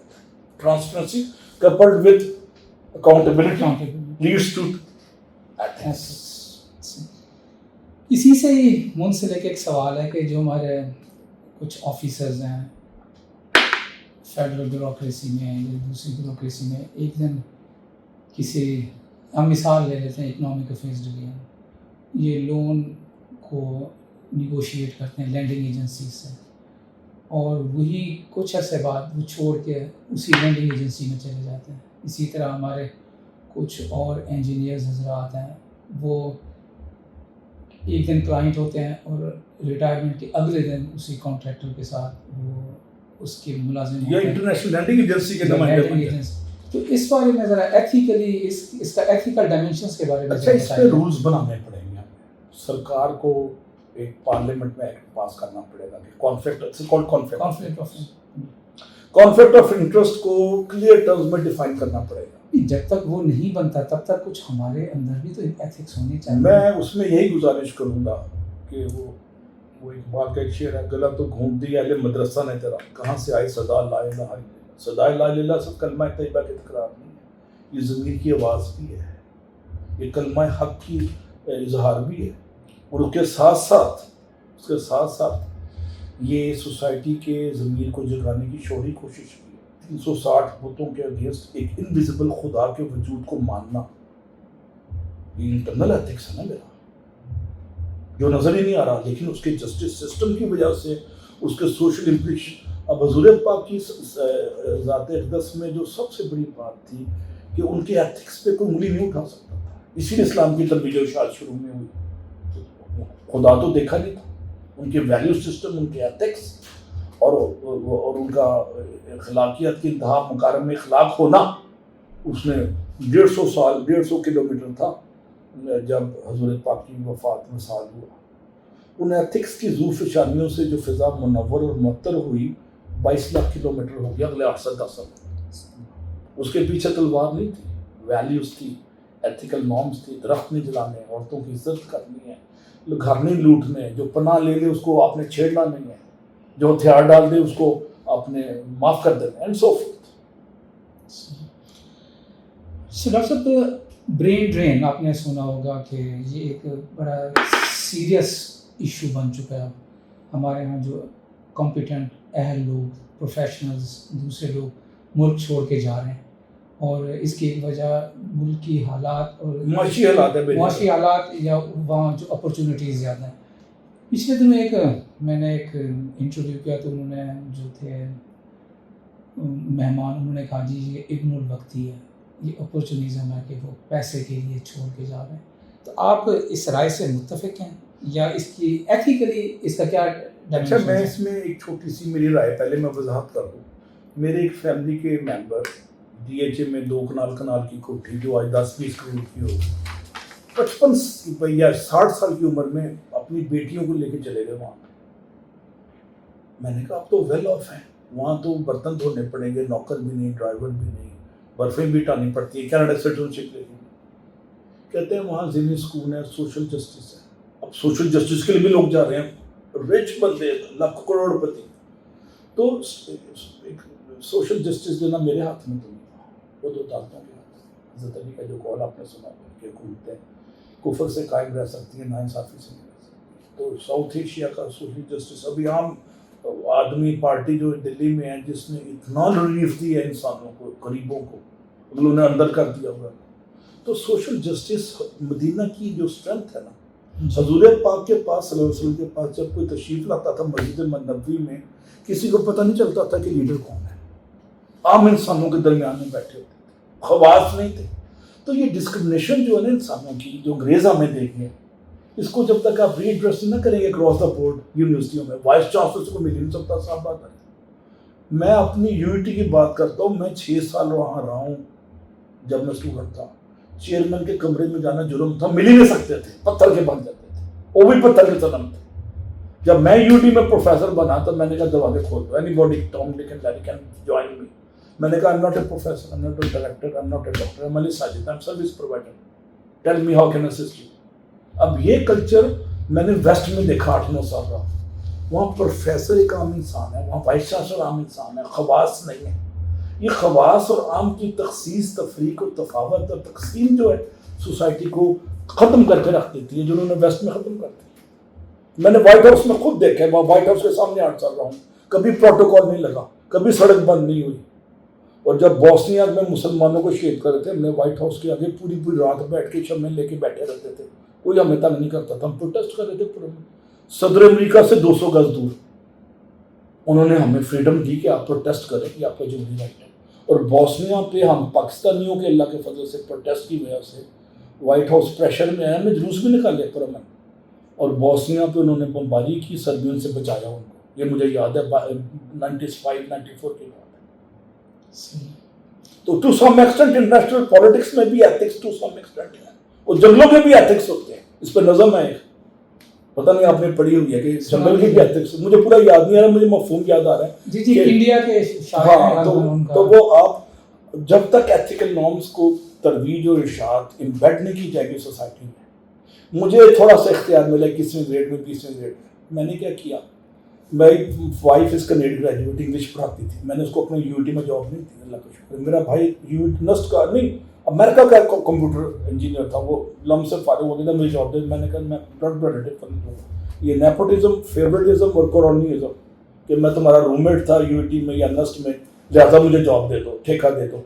Transparency coupled with accountability leads to ethics. اسی سے ہی منسلک ایک سوال ہے کہ جو ہمارے کچھ آفیسرز ہیں فیڈرل بیوروکریسی میں یا دوسری بیوروکریسی میں، ایک دن کسی، ہم مثال لے لیتے ہیں اکنامک افیئرز ڈویژن، یہ لون کو نیگوشیٹ کرتے ہیں لینڈنگ ایجنسی سے، اور وہی کچھ عرصے بعد وہ چھوڑ کے اسی لینڈنگ ایجنسی میں چلے جاتے ہیں. اسی طرح ہمارے کچھ اور انجینئرز حضرات ہیں، وہ ایک دن کلائنٹ ہوتے ہیں اور ریٹائرمنٹ کے اگلے دن اسی کانٹریکٹر کے ساتھ وہ اس کے ملازم ہوتے ہیں. یہ انٹرنیشنل لینڈنگ ایجنسی کے نمائندے. تو اس بارے میں ذرا ایتھیکلی اس کا ایتھیکل ڈائمینشنز کے بارے میں اچھا، اس پہ رولز بنانے پڑیں گے. سرکار کو ایک پارلیمنٹ میں ایکٹ پاس کرنا پڑے گا کہ کانفلکٹ آف انٹرسٹ کو کلیئر ٹرمز میں ڈیفائن کرنا پڑے گا. جب تک وہ نہیں بنتا تب تک کچھ ہمارے اندر بھی تو ایتھکس ہونے چاہیے. میں اس میں یہی گزارش کروں گا کہ وہ اقبال کا ایک شعر ہے، گلا تو گھونٹ دی اہل مدرسہ نے تیرا، کہاں سے آئی صدا لا الہ الا اللہ. صدا لا الہ الا اللہ صرف کلمہ طیبہ کی تکرار نہیں ہے، یہ ضمیر کی آواز بھی ہے، یہ کلمہ حق کی اظہار بھی ہے. اور اس کے ساتھ ساتھ یہ سوسائٹی کے ضمیر کو جگانے کی شعوری کوشش کی ہے. 360 بتوں کے اگینسٹ ایک انویزیبل خدا کے وجود کو ماننا، یہ انٹرنل ایتھکس ہے نا میرا، جو نظر ہی نہیں آ رہا، لیکن اس کے جسٹس سسٹم کی وجہ سے اس کے سوشل امپلیکیشن. اب حضور پاک کی ذات اقدس میں جو سب سے بڑی بات تھی کہ ان کے ایتھکس پہ کوئی انگلی نہیں اٹھا سکتا تھا. اسی لیے اسلام کی ترویج و ارشاد شروع میں ہوئی. خدا تو دیکھا نہیں تھا، ان کے ویلیو سسٹم، ان کے ایتھکس اور ان کا اخلاقیات کی انتہا، مکارم اخلاق ہونا. اس نے 150 کلومیٹر تھا جب حضور پاک کی وفات میں سال ہوا. ان ایتھکس کی زو فشانیوں سے جو فضا منور اور معطر ہوئی، 22 لاکھ کلومیٹر ہو گیا اگلے 8 سے 10 سال. اس کے پیچھے تلوار نہیں تھی، ویلیوز تھی، ایتھیکل نارمز تھی. درخت نہیں جلانے، عورتوں کی عزت کرنی ہے، گھر نہیں لوٹنے، جو پناہ لے لے اس کو آپ نے چھیڑنا نہیں ہے، جو ہتھیار ڈال دے اس کو آپ نے معاف کر دینا، اینڈ سو فورتھ. ڈاکٹر صاحب، برین ڈرین آپ نے سنا ہوگا کہ یہ ایک بڑا سیریس ایشو بن چکا ہے. ہمارے یہاں جو کمپیٹنٹ اہل لوگ، پروفیشنلز، دوسرے لوگ ملک چھوڑ کے جا رہے ہیں، اور اس کی ایک وجہ ملک کی حالات اور معاشی حالات ہے، معاشی حالات یا وہاں جو اپرچونیٹیز زیادہ ہیں. پچھلے دنوں میں نے ایک انٹرویو کیا تو انہوں نے جو تھے مہمان انہوں نے کہا جی یہ ابن الوقتی ہے, یہ اپرچونیزم ہے کہ وہ پیسے کے لیے چھوڑ کے جا رہے ہیں. تو آپ اس رائے سے متفق ہیں یا اس کی ایتھیکلی اس کا کیا اچھا dimensions میں ہیں؟ اس میں ایک چھوٹی سی میری رائے پہلے میں وضاحت کر دوں. میرے ایک فیملی کے ممبر ڈی ایچ اے میں 2 کنال کی کوٹھی جو آج 10-20 کروڑ کی ہو 55 یا 60 سال کی عمر میں اپنی بیٹیوں کو لے کے چلے گئے وہاں. میں نے کہا آپ تو ویل آف ہیں, وہاں تو برتن دھونے پڑیں گے, نوکر بھی نہیں, ڈرائیور بھی نہیں, برفیں بھی ٹانی پڑتی ہے, کینیڈا سٹیزنشپ لے کے. کہتے ہیں وہاں ذہنی سکون ہے, سوشل جسٹس ہے. اب سوشل جسٹس کے لیے بھی لوگ جا رہے ہیں, رچ بندے لاکھ کروڑ پتی. تو سوشل جسٹس جو نا میرے ہاتھ میں تو نہیں تھا, وہ تو عدالتوں کے ہاتھ میں. حضرت علی کا جو قول آپ نے سنا کہ حکومتیں کفر سے قائم رہ سکتی ہیں, ناانصافی سے نہیں رہ سکتی. تو ساؤتھ ایشیا کا سوشل جسٹس ابھی عام آدمی پارٹی جو دلی میں ہے جس نے اتنا ریلیف دی ہے انسانوں کو, غریبوں کو, انہوں نے اندر کر دیا ہوا. تو سوشل جسٹس مدینہ کی جو اسٹرینتھ ہے نا, حضور پاک کے پاس صلی اللہ علیہ وسلم کے پاس جب کوئی تشریف لاتا تھا مسجد نبوی میں, کسی کو پتہ نہیں چلتا تھا کہ لیڈر کون ہے. عام انسانوں کے درمیان میں بیٹھے ہوتے تھے, خواص نہیں تھے. تو یہ ڈسکرمنیشن جو ہے نا انسانوں کی, جو انگریز ہمیں دیکھ گئے, اس کو جب تک آپ ری ایڈریس نہ کریں گے اکراس دا بورڈ یونیورسٹیوں میں, وائس چانسلر کو مل نہیں سکتا. صاحب بات ہے. میں اپنی یونٹی کی بات کرتا ہوں, میں 6 سال وہاں رہا ہوں. جب میں اسٹوڈنٹ تھا, چیئرمین کے کمرے میں جانا جرم تھا, مل ہی نہیں سکتے تھے, پتھر کے بن جاتے تھے, وہ بھی پتھر کے قدم تھے. جب میں یوٹی میں پروفیسر بنا تو میں نے کہا دروازے کھول دو, anybody Tom Dick and Harry can join me. میں نے کہا I'm not a professor, I'm not a director, I'm not a doctor, I'm only Sajid, I'm service provider. Tell me how can I assist you. اب یہ کلچر میں نے ویسٹ میں دیکھا 8-9 سال رہا. وہاں پروفیسر ایک عام انسان ہے, وہاں وائس چانسلر عام انسان ہے, خواص نہیں ہے. یہ خواص اور عام کی تخصیص, تفریق اور تفاوت اور تقسیم جو ہے سوسائٹی کو ختم کر کے رکھ دیتی ہے, جنہوں نے ویسٹ میں ختم کر دی. میں نے وائٹ ہاؤس میں خود دیکھا ہے, وہاں وائٹ ہاؤس کے سامنے 8 سال رہا ہوں, کبھی پروٹوکول نہیں لگا, کبھی سڑک بند نہیں ہوئی. اور جب بوسنیا میں مسلمانوں کو شہید کر رہے تھے, ہم نے وائٹ ہاؤس کے آگے پوری رات بیٹھ کے شمع لے کے بیٹھے رہتے تھے, کوئی ہمیں تنگ نہیں کرتا تھا. ہم پروٹیسٹ کر رہے تھے پورے. صدر امریکہ سے 200 گز دور انہوں نے ہمیں فریڈم دی کہ آپ پروٹیسٹ کریں, یہ آپ کا جمہوری رائٹ ہے. اور بوسنیا پہ ہم پاکستانیوں کے اللہ کے فضل سے پروٹیسٹ کی وجہ سے وائٹ ہاؤس پریشر میں آیا, ہم نے جلوس بھی نکالے پرامن, اور بوسنیا پہ انہوں نے بمباری کی, سربیوں سے بچایا ان کو. یہ مجھے یاد ہے 95-94 کی بات ہے. تو to some extent international politics میں بھی ایتھکس ٹو سم ایکسٹینٹ ہے, اور جنگلوں کے بھی ایتھکس ہوتے ہیں. اس پہ نظم ہے, پتہ نہیں آپ نے پڑھی ہوئی ہے کہ جنگل کے بھی ایتھکس, مجھے پورا یاد نہیں آ رہا, مجھے مفہوم یاد آ رہا ہے. جی انڈیا کے ہاں, تو وہ آپ جب تک ایتھیکل نارمس کو ترویج اور ارشاد امبیڈ نہیں کی جائے گی سوسائٹی میں. مجھے تھوڑا سا اختیار ملا 21ویں گریڈ میں 20ویں گریڈ میں نے کیا کیا, میری وائف اس کینیڈا گریجویٹ انگلش پڑھاتی تھی, میں نے اس کو اپنے یو ٹی میں جاب نہیں دی, اللہ کا شکر. میرا بھائی نسٹ کا نہیں امریکہ کا کمپیوٹر انجینئر تھا, وہ لم سے فارغ ہو گیا تھا, مجھے جاب دے. میں نے کہا میں بلڈ ریلیٹیو کرنے دوں گا. یہ نیپوٹزم, فیوریٹزم اور کورونیزم کہ میں تمہارا روم میٹ تھا یو ٹی میں یا نسٹ میں, لہٰذا مجھے جاب دے دو, ٹھیکہ دے دو.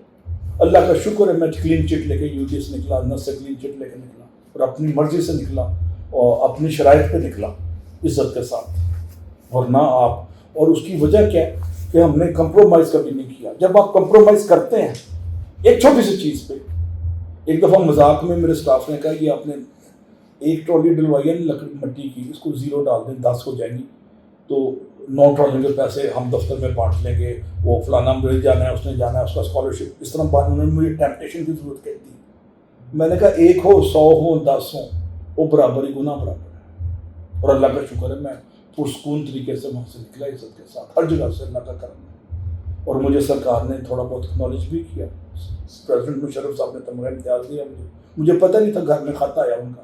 اللہ کا شکر ہے میں کلین چٹ لے کے یو ٹی سے نکلا, نسٹ سے کلین چٹ لے کے نکلا, اور اپنی مرضی سے نکلا, اور اپنی شرائط پہ نکلا عزت کے ساتھ. ورنہ آپ, اور اس کی وجہ کیا ہے کہ ہم نے کمپرومائز کبھی نہیں کیا. جب آپ کمپرومائز کرتے ہیں ایک چھوٹی سی چیز پہ, ایک دفعہ مذاق میں میرے اسٹاف نے کہا یہ آپ نے ایک ٹرالی ڈلوائی ہے لکڑی مٹی کی, اس کو 0 ڈال دیں 10 ہو جائیں گی, تو 9 ٹرالیوں کے پیسے ہم دفتر میں بانٹ لیں گے, وہ فلانا مل جانا ہے, اس نے جانا ہے, اس کا اسکالرشپ. اس طرح بات انہوں نے مجھے ٹیمپٹیشن کی ضرورت کہہ دی. میں نے کہا 1 ہو 100 ہو 10 ہو, وہ برابر ہی گناہ برابر ہے. اور اللہ کا شکر ہے میں پرسکون طریقے سے وہاں سے نکلا عزت کے ساتھ, ہر جگہ سے اللہ کا کرم ہے. اور مجھے سرکار نے تھوڑا بہت اکنالج بھی کیا. پریزیڈنٹ مشرف صاحب نے تمغہ امتیاز دیا مجھے پتہ نہیں تھا, گھر میں خط آیا ان کا,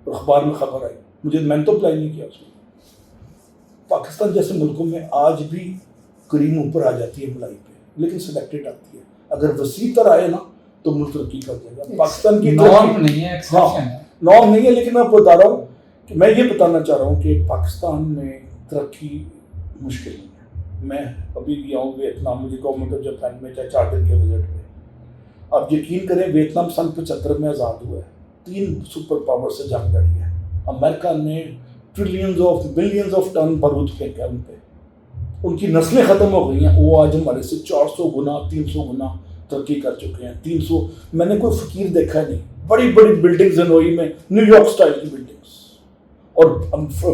اور اخبار میں خبر آئی, میں نے تو اپلائی نہیں کیا اس کو. پاکستان جیسے ملکوں میں آج بھی کریم اوپر آ جاتی ہے ملائی پہ, لیکن سلیکٹڈ آتی ہے. اگر وسیع تر آئے نا تو ملک ترقی کر جائے گا. پاکستان کی نارم نہیں ہے, ایکسپشن ہے. نارم نہیں ہے, لیکن میں بتا رہا ہوں کہ میں یہ بتانا چاہ رہا ہوں کہ پاکستان میں ترقی مشکل نہیں ہے. میں ابھی گیا ہوں ویتنام, مجھے گورنمنٹ آف جاپان میں 4 دن کے وزٹ پہ. آپ یقین کریں ویتنام سن 75 میں آزاد ہوا ہے، 3 سپر پاور سے جنگ لڑی ہے، امریکہ نے trillions of billions of ton بارود پھینکا ان پہ، ان کی نسلیں ختم ہو گئی ہیں، وہ آج ہمارے سے 400 گنا 300 گنا ترقی کر چکے ہیں۔ 300 میں نے کوئی فقیر دیکھا نہیں، بڑی بڑی بلڈنگز ہنوئی میں، نیو یارک سٹائل کی بلڈنگز، اور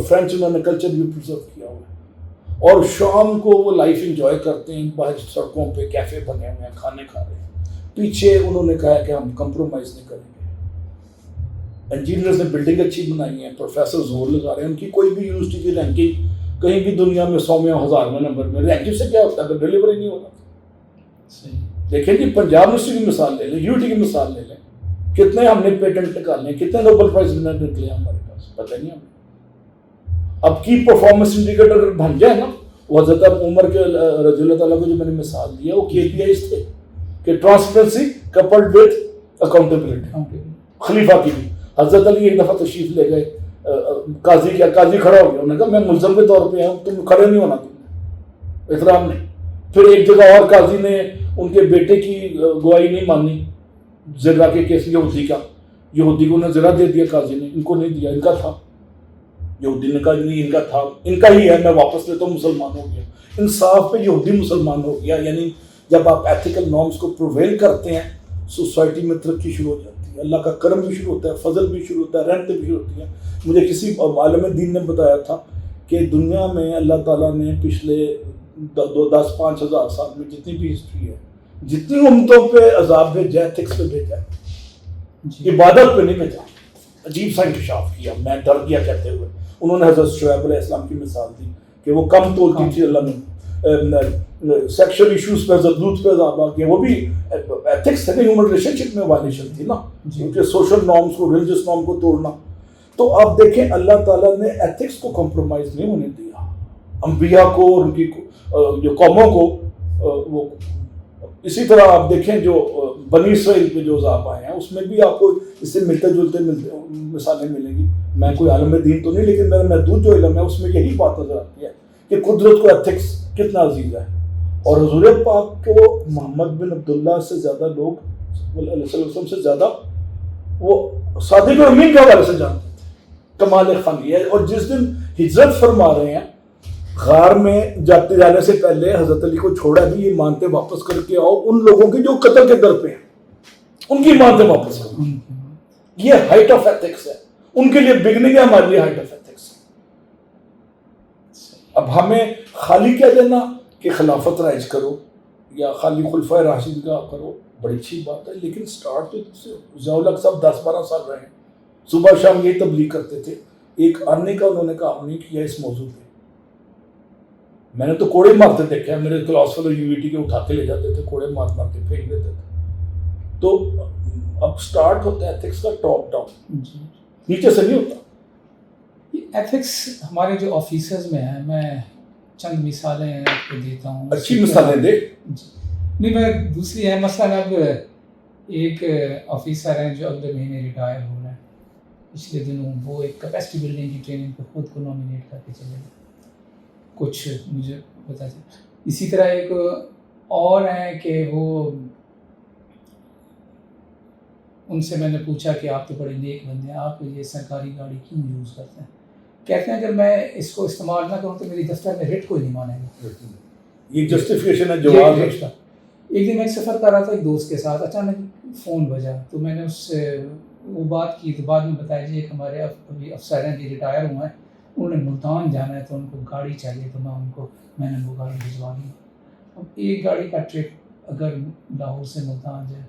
فرینچ انہوں نے کلچر بھی پرزرو کیا ہوا ہے، اور شام کو وہ لائف انجوائے کرتے ہیں، باہر سڑکوں پہ کیفے بنے ہوئے ہیں، کھانے کھا رہے ہیں، پیچھے انہوں نے کہا کہ ہم کمپرومائز نہیں کریں گے۔ انجینئرز نے بلڈنگ اچھی بنائی ہیں، پروفیسر زور لگا رہے ہیں، ان کی کوئی بھی یونیورسٹی کی رینکنگ کہیں بھی دنیا میں 100 میں 1000 میں نمبر میں، رینکنگ سے کیا ہوتا ہے اگر ڈلیوری نہیں ہوتا۔ دیکھیں جی پنجاب یونیورسٹی کی مثال لے لیں، یو ٹی کی مثال لے لیں، کتنے ہم نے پیٹنٹ نکالے ہیں، کتنے نوبل پرائز ونر نکلے ہیں ہمارے پاس، پتہ نہیں ہمیں۔ اب کی پرفارمنس انڈیکیٹر اگر بن جائے نا، وہ حضرت عمر کے رضی اللہ تعالیٰ کو جو میں نے مثال دیا وہ KPIs تھے کہ ٹرانسپیرنسی کپلڈ وتھ اکاؤنٹیبلٹی۔ خلیفہ کی بھی حضرت علی ایک دفعہ تشریف لے گئے، قاضی کھڑا ہو گیا، انہوں نے کہا میں ملزم کے طور پہ ہوں، تم کھڑے نہیں ہونا، تم نے احترام نہیں۔ پھر ایک جگہ اور قاضی نے ان کے بیٹے کی گواہی نہیں مانی زرا کے کیس، یہودی کو انہیں زرا دے دیا قاضی نے، ان کو نہیں دیا، ان کا تھا، یہودی نے کہا نہیں ان کا تھا، ان کا ہی ہے، میں واپس لیتا ہوں، مسلمان ہو گیا۔ انصاف پہ یہودی مسلمان ہو گیا، یعنی جب آپ ایتھیکل نارمز کو پروویل کرتے ہیں سوسائٹی میں ترقی شروع ہو جاتی ہے، اللہ کا کرم بھی شروع ہوتا ہے، فضل بھی شروع ہوتا ہے، رحمتیں بھی شروع ہوتی ہیں۔ مجھے کسی عالم دین نے بتایا تھا کہ دنیا میں اللہ تعالیٰ نے پچھلے 10-5 ہزار سال میں جتنی بھی ہسٹری ہے، جتنی امتوں پہ عذاب بھیجا ہے، ایتھکس پہ بھیجا ہے، عبادت پہ نہیں بھیجا۔ عجیب سا انکشاف کیا، میں ڈر گیا کہتے ہوئے۔ انہوں نے حضرت شعیب علیہ السلام کی مثال دی کہ وہ کم تولتی تھی، اللہ نے سیکشل ایشوز پہ حضرت لوط پہ عذاب آ گیا، وہ بھی ایتھکس تھے، ہیومن ریلیشن شپ میں وائلیشن تھی نا، کیونکہ سوشل نارمز کو، ریلیجس نارم کو توڑنا۔ تو آپ دیکھیں اللہ تعالیٰ نے ایتھکس کو کمپرومائز نہیں ہونے دیا، انبیاء کو اور ان کی جو قوموں کو وہ اسی طرح آپ دیکھیں جو بنی اسرائیل کے جو عذاب آئے ہیں اس میں بھی آپ کو اس سے ملتے جلتے مثالیں ملیں گی۔ میں کوئی عالم دین تو نہیں، لیکن میرا محدود جو علم ہے اس میں یہی بات نظر آتی ہے کہ قدرت کو ایتھکس کتنا عزیز ہے، اور حضور پاک کو محمد بن عبداللہ سے زیادہ لوگ علیہ وسلم سے زیادہ وہ صادق اور امین کے حوالے سے جانتے تھے، کمال خانی ہے۔ اور جس دن ہجرت فرما رہے ہیں غار میں جانے سے پہلے حضرت علی کو چھوڑا بھی، یہ مانتے واپس کر کے آؤ ان لوگوں کی جو قتل کے در پہ ہیں، ان کی مانتے واپس کرو۔ یہ ہائٹ آف ایتھکس ہے، ان کے لیے بگننگ ہے، ہمارے لیے ہائٹ آف ایتھکس ہے۔ اب ہمیں خالی کیا دینا کہ خلافت رائج کرو یا خالی خلفائے راشدین کا کرو، بڑی اچھی بات ہے، لیکن سٹارٹ تو ضیاء الحق صاحب 10-12 سال رہے ہیں، صبح شام یہی تبلیغ کرتے تھے۔ ایک آنے کا انہوں نے کام نہیں کیا اس موضوع پہ، میں نے تو کوڑے مارتے دیکھے ہیں، میرے کلاس فیلو UET کے اٹھا کے لے جاتے تھے، کوڑے مار مار کے پھینک دیتے تھے۔ تو اب سٹارٹ ہوتا ہے ایتھکس کا ٹاپ ڈاؤن، نیچے سے نہیں ہوتا۔ یہ ایتھکس ہمارے جو آفیسرز میں ہیں، میں چند مثالیں آپ کو دیتا ہوں، اچھی مثالیں دے۔ نہیں میں دوسری ہے، مثلا اب ایک آفیسر ہیں جو اگلے مہینے ریٹائر ہو رہے ہیں، پچھلے دنوں وہ ایک کیپیسٹی بلڈنگ کی ٹریننگ پہ خود کو نامینیٹ کر کے چلے گئے، کچھ مجھے پتا چلا۔ اسی طرح ایک اور ہیں کہ وہ ان سے میں نے پوچھا کہ آپ تو بڑے نیک بندے ہیں، آپ یہ سرکاری گاڑی کیوں یوز کرتے ہیں؟ کہتے ہیں اگر میں اس کو استعمال نہ کروں تو میری دفتر میں ریٹ کوئی نہیں مانے گا۔ یہ جسٹیفیکیشن ہے، جواب ہے۔ ایک دن میں ایک سفر کر رہا تھا ایک دوست کے ساتھ، اچانک فون بجا تو میں نے اس سے وہ بات کی، تو بعد میں بتایا جی ایک ہمارے ابھی افسر ہیں جو ریٹائر ہوئے ہیں، انہوں نے ملتان جانا ہے تو ان کو گاڑی چاہیے، تو میں نے وہ گاڑی بھجوا دی۔ اب ایک گاڑی کا ٹرپ اگر لاہور سے ملتان جائے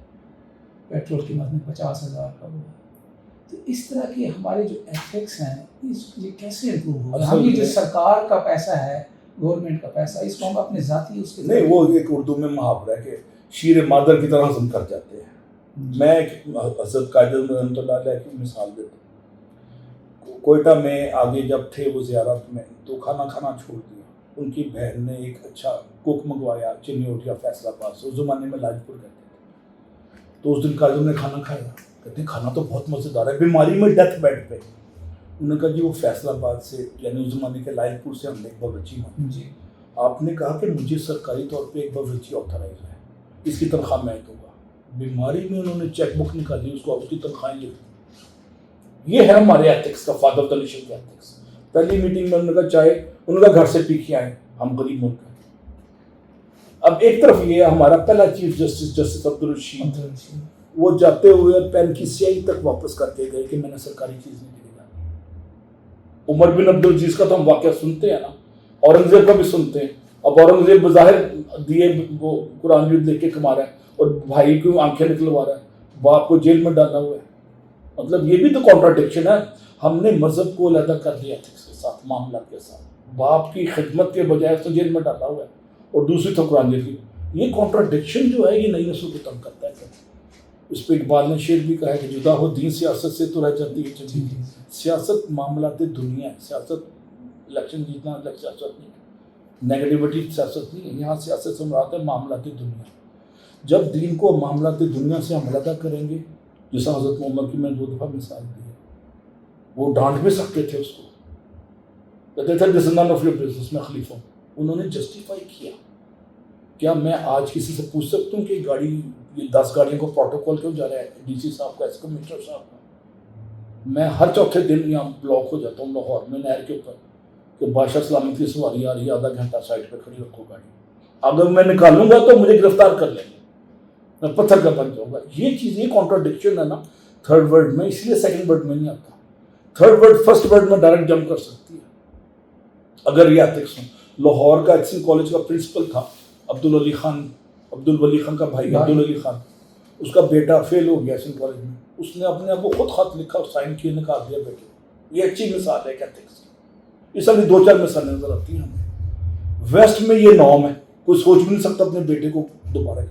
پیٹرول قیمت میں 50,000 کا ہوا، تو اس طرح کی ہمارے جو ایتھکس ہیں یہ کیسے امپروو ہوگا؟ ہم یہ جو سرکار کا پیسہ ہے، گورنمنٹ کا پیسہ، اس کو ہم اپنے ذاتی اس کے نہیں، وہ ایک اردو میں محاورہ ہے کہ شیر مادر کی طرح ہضم کر جاتے ہیں۔ میں حضرت قائد رحمۃ اللہ علیہ کی مثال دیتا ہوں۔ کوئٹہ میں آگے جب تھے وہ زیارت میں تو کھانا کھانا چھوڑ دیا، ان کی بہن نے ایک اچھا کوک منگوایا چنیوٹ یا فیصل آباد سے، اس زمانے میں لاج پور کہتے تھے۔ تو اس دن قائد نے کھانا کھایا، کہتے ہیں کھانا تو بہت مزیدار ہے، بیماری میں ڈیتھ بیڈ پہ۔ انہوں نے کہا جی وہ فیصل آباد سے یعنی اس زمانے کے لائج پور سے ہم نے ایک باورچی مانگی۔ آپ نے کہا کہ مجھے سرکاری طور پہ ایک باورچی آتھرائز ہے، اس کی تنخواہ میں دوں گا۔ بیماری میں انہوں نے چیک بک نکالی, اس کو اس کی تنخواہیں لکھی. یہ ہے ہمارے ایتھکس کا, فادر آف دا نیشن کے ایتھکس. پہلی میٹنگ میں انہوں نے کہا چائے, انہوں نے کہا گھر سے پی کے آئے, ہم غریب ملک ہیں. اب ایک طرف یہ ہمارا پہلا چیف جسٹس جسٹس عبدالرشید, وہ جاتے ہوئے پین کی سیاہی تک واپس کر کے گئے کہ میں نے سرکاری چیز نہیں دی. عمر بن عبدالعزیز کا تو ہم واقعہ سنتے ہیں نا, اورنگزیب کا بھی سنتے ہیں. اب اورنگزیب بظاہر دیے وہ قرآن بھی لے کے کما رہا ہے اور بھائی کو آنکھیں نکلوا رہا ہے, باپ کو جیل میں ڈالا ہوا ہے. مطلب یہ بھی تو کانٹراڈکشن ہے. ہم نے مذہب کو علیحدہ کر دیا ایتھکس کے ساتھ, معاملات کے ساتھ. باپ کی خدمت کے بجائے اس کو جیل میں ڈالا ہوا ہے اور دوسری تو قرآن کی. یہ کانٹراڈکشن جو ہے یہ نئی نسل کو تنگ کرتا ہے. اس پہ اقبال نے شعر بھی کہا ہے کہ جدا ہو دین سیاست سے تو رہ جاتی ہے چلی. سیاست معاملات دنیا ہے. سیاست الیکشن جیتنا سیاست نہیں ہے, نیگیٹیوٹی سیاست نہیں ہے. یہاں سیاست سے مراد ہے معاملات دنیا. جب دین کو معاملات دنیا سے ہم علیحدہ کریں گے, جیسا حضرت محمد کی میں 2 دفعہ مثال دی ہے, وہ ڈانٹ بھی سکتے تھے اس کو, کہتے تھے دس از نان آف یور بزنس, میں خلیفہ ہوں. انہوں نے جسٹیفائی کیا. کیا میں آج کسی سے پوچھ سکتا ہوں کہ گاڑی یہ 10 گاڑیوں کو پروٹوکول کیوں جا رہا ہے ڈی سی صاحب کا, ایس کمشنر صاحب کا؟ میں ہر چوتھے دن یہاں بلاک ہو جاتا ہوں لاہور میں نہر کے اوپر کہ بادشاہ سلامت کی سواری آ رہی ہے, آدھا گھنٹہ سائڈ پہ کھڑی رکھو گاڑی, اگر میں نکالوں گا تو مجھے گرفتار کر لیں گے, میں پتھر کا بن جاؤں گا. یہ چیز یہ کانٹراڈکشن ہے نا تھرڈ ورڈ میں, اس لیے سیکنڈ ورڈ میں نہیں آتا. تھرڈ ورڈ فرسٹ ورڈ میں ڈائریکٹ جمپ کر سکتی ہے اگر یہ ایتھکس ہوں. لاہور کا ایکسن کالج کا پرنسپل تھا عبدالولی خان کا بھائی عبدالعلی خان, اس کا بیٹا فیل ہو گیا ایکسن کالج میں. اس نے اپنے آپ کو خود خط لکھا اور سائن کیے, نکال دیا بیٹے. یہ اچھی مثال ہے ایتھکس کی. اس لیے 2-4 مثالیں نظر آتی ہیں ہمیں. ویسٹ میں یہ نارم ہے, کوئی سوچ بھی نہیں سکتا اپنے بیٹے کو دوبارہ.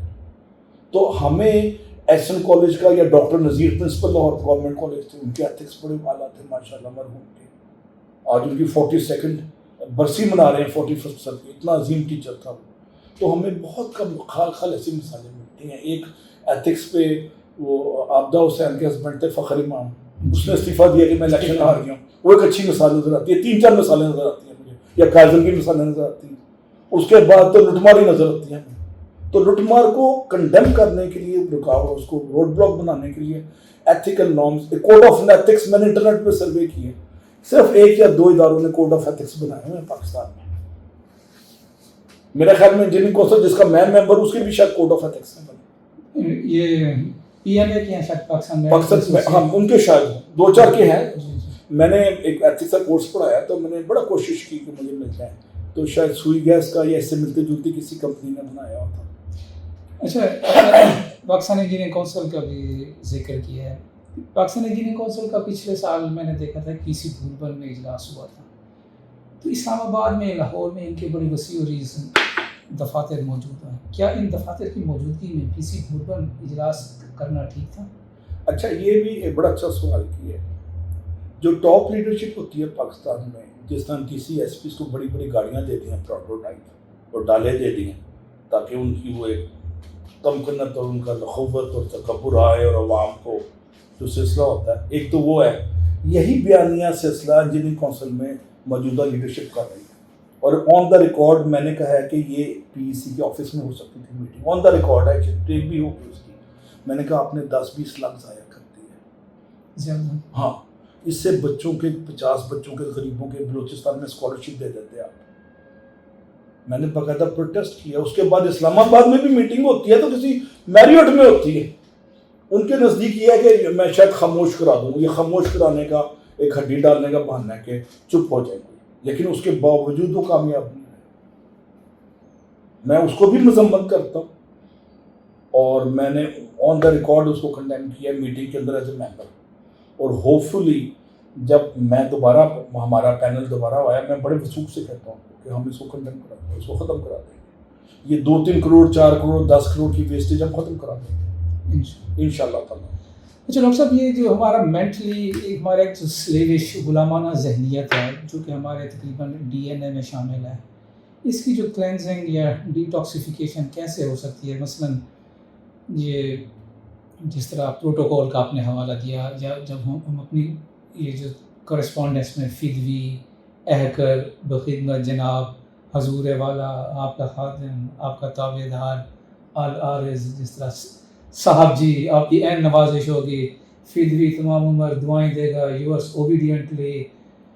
تو ہمیں ایکسن کالج کا یا doctor Nazir principal Lahore government college تھے, ان کے ایتھکس بڑے اعلیٰ تھے ماشاء اللہ مرحوم کے. آج ان کی 42 برسی منا رہے ہیں, 41 سال کی. اتنا عظیم ٹیچر تھا. تو ہمیں بہت کم خال ایسی مثالیں ملتی ہیں. ایک ایتھکس پہ وہ عابدہ حسین کے ہسبینڈ تھے فخر امام, اس نے استعفیٰ دیا کہ میں الیکشن ہار گیا ہوں. وہ ایک اچھی مثال نظر آتی ہے. 3-4 مثالیں نظر آتی ہیں مجھے, یا قائزل کی مثالیں نظر آتی ہیں. اس کے بعد تو لٹماری نظر آتی ہیں. تو لٹمار کو کنڈیم کرنے کے لیے رکاوٹ, اس کو روڈ بلاک بنانے کے لیے ethical norms, code of ethics میں نے انٹرنیٹ پہ سروے کیے, صرف 1 یا 2 اداروں نے کوڈ آف ایتھکس بنائے ہیں پاکستان میں. میرے خیال میں انجینئرنگ کونسل جس کا میں ممبر ہوں اس کے بھی شاید کوڈ آف ایتھکس نہیں بنے. یہ پی ایم اے کے ہیں شاید پاکستان میں, ہاں ان کے شاید 2-4 کے ہیں. میں نے ایک ایتھکس کا کورس پڑھایا تو میں نے بڑا کوشش کی کہ مجھے مل جائے, تو شاید سوئی گیس کا یا اس سے ملتے جلتے کسی کمپنی نے بنایا ہوتا. اچھا, پاکستان انجینئرنگ کونسل کا بھی ذکر کیا ہے. پاکستان انجینئرنگ کونسل کا پچھلے سال میں نے دیکھا تھا پی سی بھولبن میں اجلاس ہوا تھا. تو اسلام آباد میں, لاہور میں ان کے بڑی وسیع و عریض دفاتر موجود ہیں. کیا ان دفاتر کی موجودگی میں پی سی بھولبن اجلاس کرنا ٹھیک تھا؟ اچھا, یہ بھی ایک بڑا اچھا سوال کیا ہے. جو ٹاپ لیڈرشپ ہوتی ہے پاکستان میں, جس طرح ڈی سی ایس پیز کو بڑی بڑی گاڑیاں دے دی ہیں پروٹوٹائپ اور ڈالے دے دی ہیں تاکہ ان کی وہ ایک تمکنت اور ان کا لخوت اور تکبر آئے, اور عوام کو جو سلسلہ ہوتا ہے, ایک تو وہ ہے. یہی بیانیہ سلسلہ انجینئرنگ کونسل میں موجودہ لیڈرشپ کر رہی ہے, اور آن دا ریکارڈ میں نے کہا ہے کہ یہ پی سی کے آفس میں ہو سکتی تھی میٹنگ. آن دا ریکارڈ ہے, ٹیپ بھی ہوگی اس کی. میں نے کہا آپ نے 10-20 لاکھ ضائع کر دی ہے زیادہ. ہاں, اس سے بچوں کے 50 بچوں کے غریبوں کے بلوچستان میں اسکالرشپ دے دیتے آپ. میں نے باقاعدہ پروٹیسٹ کیا. اس کے بعد اسلام آباد میں بھی میٹنگ ہوتی ہے تو کسی میریوٹ میں ہوتی ہے. ان کے نزدیک یہ ہے کہ میں شاید خاموش کرا دوں. یہ خاموش کرانے کا ایک ہڈی ڈالنے کا بہانہ ہے کہ چپ ہو جائے گی, لیکن اس کے باوجود وہ کامیاب نہیں ہے. میں اس کو بھی مذمت کرتا ہوں, اور میں نے آن دا ریکارڈ اس کو کنڈیم کیا میٹنگ کے اندر ایز اے ممبر. اور ہوپ فلی جب میں دوبارہ ہمارا پینل دوبارہ آیا, میں بڑے وثوق سے کہتا ہوں کہ ہم اس کو کنڈیم کرا دیں, اس کو ختم کرا دیں گے. یہ 2-3 کروڑ 4 کروڑ 10 کروڑ کی ویسٹیج ہم ختم کرا دیں گے انشاءاللہ تعالیٰ. اچھا ڈاکٹر صاحب, یہ جو ہمارا مینٹلی ہمارا ایک سلیوش غلامانہ ذہنیت ہے جو کہ ہمارے تقریباً ڈی این اے میں شامل ہے, اس کی جو کلینزنگ یا ڈیٹاکسیفیکیشن کیسے ہو سکتی ہے؟ مثلاً یہ جس طرح پروٹوکول کا آپ نے حوالہ دیا, جب ہم اپنی یہ جو کرسپونڈنس میں فدوی اہ کر بخدمت جناب حضور والا آپ کا خادم آپ کا تابع دار العارض, جس طرح صاحب جی آپ کی عین نوازش ہوگی، فدوی تمام عمر دعائیں دے گا، یورس اوبیڈینٹلی،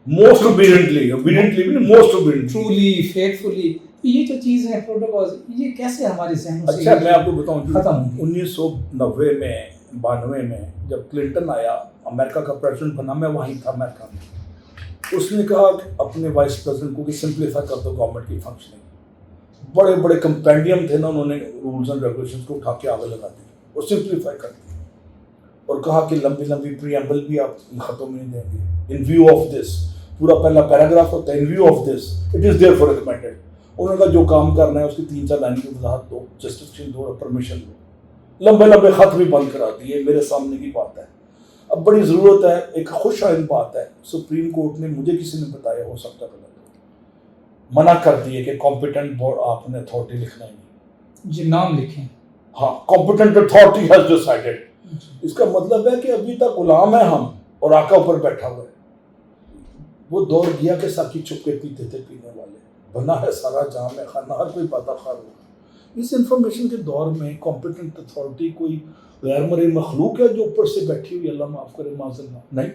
موسٹ اوبیڈینٹلی موسٹ اوبیڈینٹلی. ٹرولی، فیتھفلی. یہ جو چیز ہے پروٹوکول، یہ کیسے ہمارے ذہنوں سے اچھا میں آپ کو بتاؤں ختم ہوں گی؟ 1990 میں 92 میں جب کلنٹن آیا امریکہ کا پریزیڈنٹ بنا، میں وہیں تھا امریکہ میں. اس نے کہا کہ اپنے وائس پریزیڈنٹ کو کہ سمپلیفائی کر دو گورنمنٹ کی فنکشننگ. بڑے بڑے کمپینڈیم تھے نا، انہوں نے رولز اینڈ ریگولیشنز کو اٹھا کے آگے لگا دی اور سمپلیفائی کر دی اور کہا کہ لمبی لمبی پریامبل بھی آپ خطوں میں نہیں دیں گے. ان ویو آف دس، پورا پہلا پیراگراف ہوتا ہے in view of this it is therefore recommended. انہوں نے کہا جو کام کرنا ہے اس کی 3-4 لائن کی وضاحت دو، جسٹیفکیشن دو اور پرمیشن دو. لمبے لمبے خط بھی بند کرا دیے. میرے سامنے کی بات ہے. اب بڑی ضرورت ہے، ایک خوش آئند بات ہے، سپریم کورٹ نے مجھے کسی نے بتایا، ہو سکتا غلط ہو، منع کر دیے کہ کمپیٹنٹ بورڈ آپ نے اتھارٹی لکھنا ہی نہیں. جی نام لکھیں. ہاں، کمپیٹنٹ اتھارٹی ہیز ڈیسائیڈڈ. اس کا مطلب ہے کہ ابھی تک غلام ہیں ہم اور آقا اوپر بیٹھا ہوا ہے. وہ دور گیا کہ ساقی چھپ کے پیتے تھے پینے والے، بنا ہے سارا جام ہے خانہ ہر کوئی باتا خار ہوگا. اس انفارمیشن کے دور میں کمپیٹنٹ اتھارٹی کوئی غیر مرئی مخلوق ہے جو اوپر سے بیٹھی ہوئی، اللہ معاف کرے معاذ اللہ، نہیں.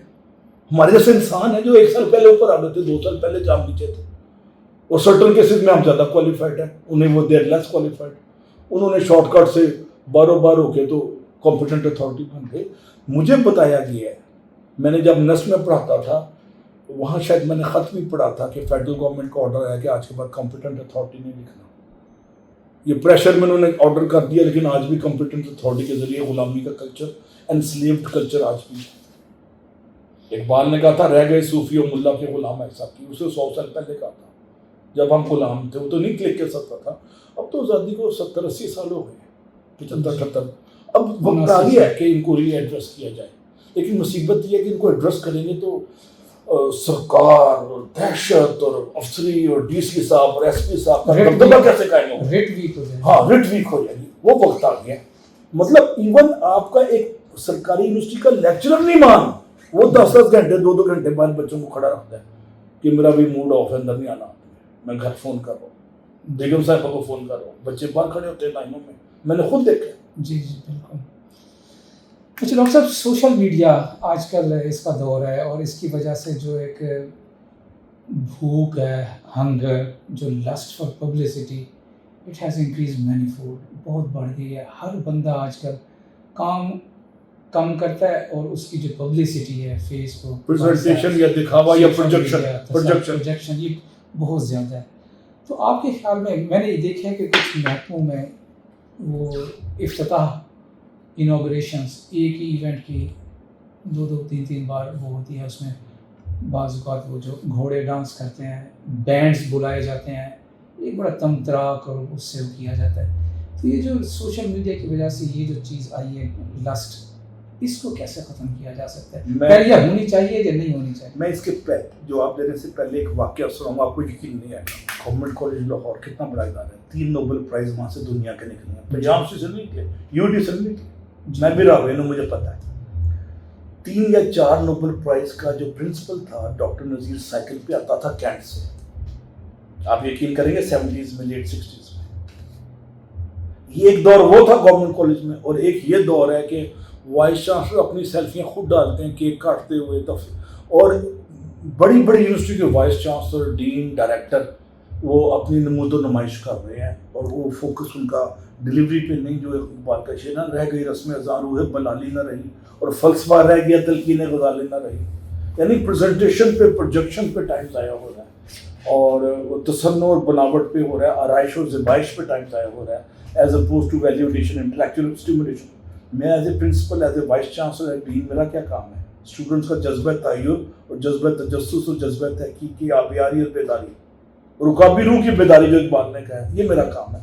ہمارے جیسے انسان ہیں جو 1 سال پہلے اوپر آ گئے تھے، 2 سال پہلے جام نیچے تھے. اور سرٹن کیسز میں ہم زیادہ کوالیفائڈ ہیں، انہیں وہ دیر لیس کوالیفائڈ. انہوں نے شارٹ کٹ سے بارو بار ہو کے تو کمپیٹنٹ اتھارٹی بن گئے. مجھے بتایا گیا ہے، میں نے جب نس میں پڑھاتا تھا وہاں شاید میں نے خط بھی پڑھا تھا کہ فیڈرل گورنمنٹ کا آرڈر ہے کہ آج کے بعد کمپیٹنٹ اتھارٹی نہیں لکھنا. یہ پریشر میں انہوں نے آرڈر کر دیا، لیکن آج بھی کمپیٹنٹ اتھارٹی کے ذریعے غلامی کا کلچر، انسلیوڈ کلچر آج بھی. اقبال نے کہا تھا رہ گئے صوفی و ملا کے غلام ایسا کی، اسے 100 سال پہلے کہا تھا جب ہم غلام تھے. وہ تو نہیں کلک کر سکتا تھا. اب تو آزادی کو 70-80 سال ہو گئے، 75-78. اب وقت آ گیا ہے کہ ان کو ری ایڈریس کیا جائے. لیکن مصیبت یہ ہے کہ ان کو ایڈریس کریں گے تو سرکار اور دہشت اور افسری اور ڈی سی صاحب اور ایس پی صاحب کا دبدبہ کیسے قائم ہوگا؟ ریٹ ویک ہو جائے. ہاں، ریٹ ویک ہو جائے گی. وہ وقت آ گیا. مطلب ایون آپ کا ایک سرکاری یونیورسٹی کا لیکچرر نہیں مان، وہ 10 گھنٹے 2 گھنٹے بعد بچوں کو کھڑا رکھتا ہے کہ میرا بھی موڈ آف ہے، اندر نہیں آنا، میں گھر فون کر رہا ہوں، بیگم صاحبہ کو فون کر رہا ہوں. بچے باہر کھڑے ہوتے ہیں لائنوں میں نے خود دیکھا. جی جی بالکل. اچھا ڈاکٹر صاحب، سوشل میڈیا آج کل اس کا دور ہے اور اس کی وجہ سے جو ایک بھوک ہے، ہنگر، جو list for publicity, it has increase many food, بہت بڑھ گئی ہے. ہر بندہ آج کل کام کم کرتا ہے اور اس کی جو پبلسٹی ہے، فیس بک، پریزنٹیشن یا دکھاوا یا پروجیکشن، یہ بہت زیادہ ہے. تو آپ کے خیال میں نے یہ دیکھا ہے کہ کچھ محکموں میں وہ افتتاح انوگریشنس ایک ہی ایونٹ کی 2-3 بار وہ ہوتی ہے. اس میں بعض اوقات وہ جو گھوڑے ڈانس کرتے ہیں، بینڈز بلائے جاتے ہیں، ایک بڑا تمتراک اور اس سے وہ کیا جاتا ہے. تو یہ جو سوشل میڈیا کی وجہ سے یہ جو چیز آئی ہے لسٹ، اس کو کیسے ختم کیا جا سکتا ہے؟ پہلے ہونی چاہیے یا نہیں ہونی چاہیے؟ میں اس کے جواب دینے سے پہلے ایک واقعہ سناؤں گا، آپ کو یقین نہیں آئے گا. گورنمنٹ کالج لاہور کتنا بڑا ادارہ ہے، 3 نوبل پرائز وہاں سے دنیا کے نکلے ہیں. پنجاب سے نہیں نکلے، یو ڈی سے نہیں نکلے، میں بھی راوی ہوں، مجھے پتا ہے. 3 یا 4 نوبل پرائز کا جو پرنسپل تھا ڈاکٹر نذیر سائیکل پہ آتا تھا کینٹ سے. آپ یقین کریں گے 70s میں، لیٹ 60s میں. یہ ایک دور وہ تھا گورنمنٹ کالج میں، اور ایک یہ دور ہے کہ وائس چانسلر اپنی سیلفیاں خود ڈالتے ہیں کیک کاٹتے ہوئے. اور بڑی بڑی یونیورسٹی کے وائس چانسلر، ڈین، ڈائریکٹر وہ اپنی نمود و نمائش کر رہے ہیں، اور وہ فوکس ان کا ڈلیوری پہ نہیں. جو اقبال کا شعر نہ رہ گئی رسم ازاں روح بلالی نہ رہی، اور فلسفہ رہ گیا تلقین غزالی نہ رہی. یعنی پریزنٹیشن پہ، پروجیکشن پہ ٹائم ضائع ہو رہا ہے، اور تصنع اور بناوٹ پہ ہو رہا ہے، آرائش اور زیبائش پہ ٹائم ضائع ہو رہا ہے، as oppose to validation, intellectual stimulation. میں as a principal, as a vice chancellor, as dean, میرا کیا کام ہے؟ اسٹوڈنٹس کا جذبہ تعین اور جذبہ تجسس اور جذبہ تحقیق کی آبیاری اور بیداری، رکابی روح کی بیداری جو اقبال نے کہا ہے، یہ میرا کام ہے.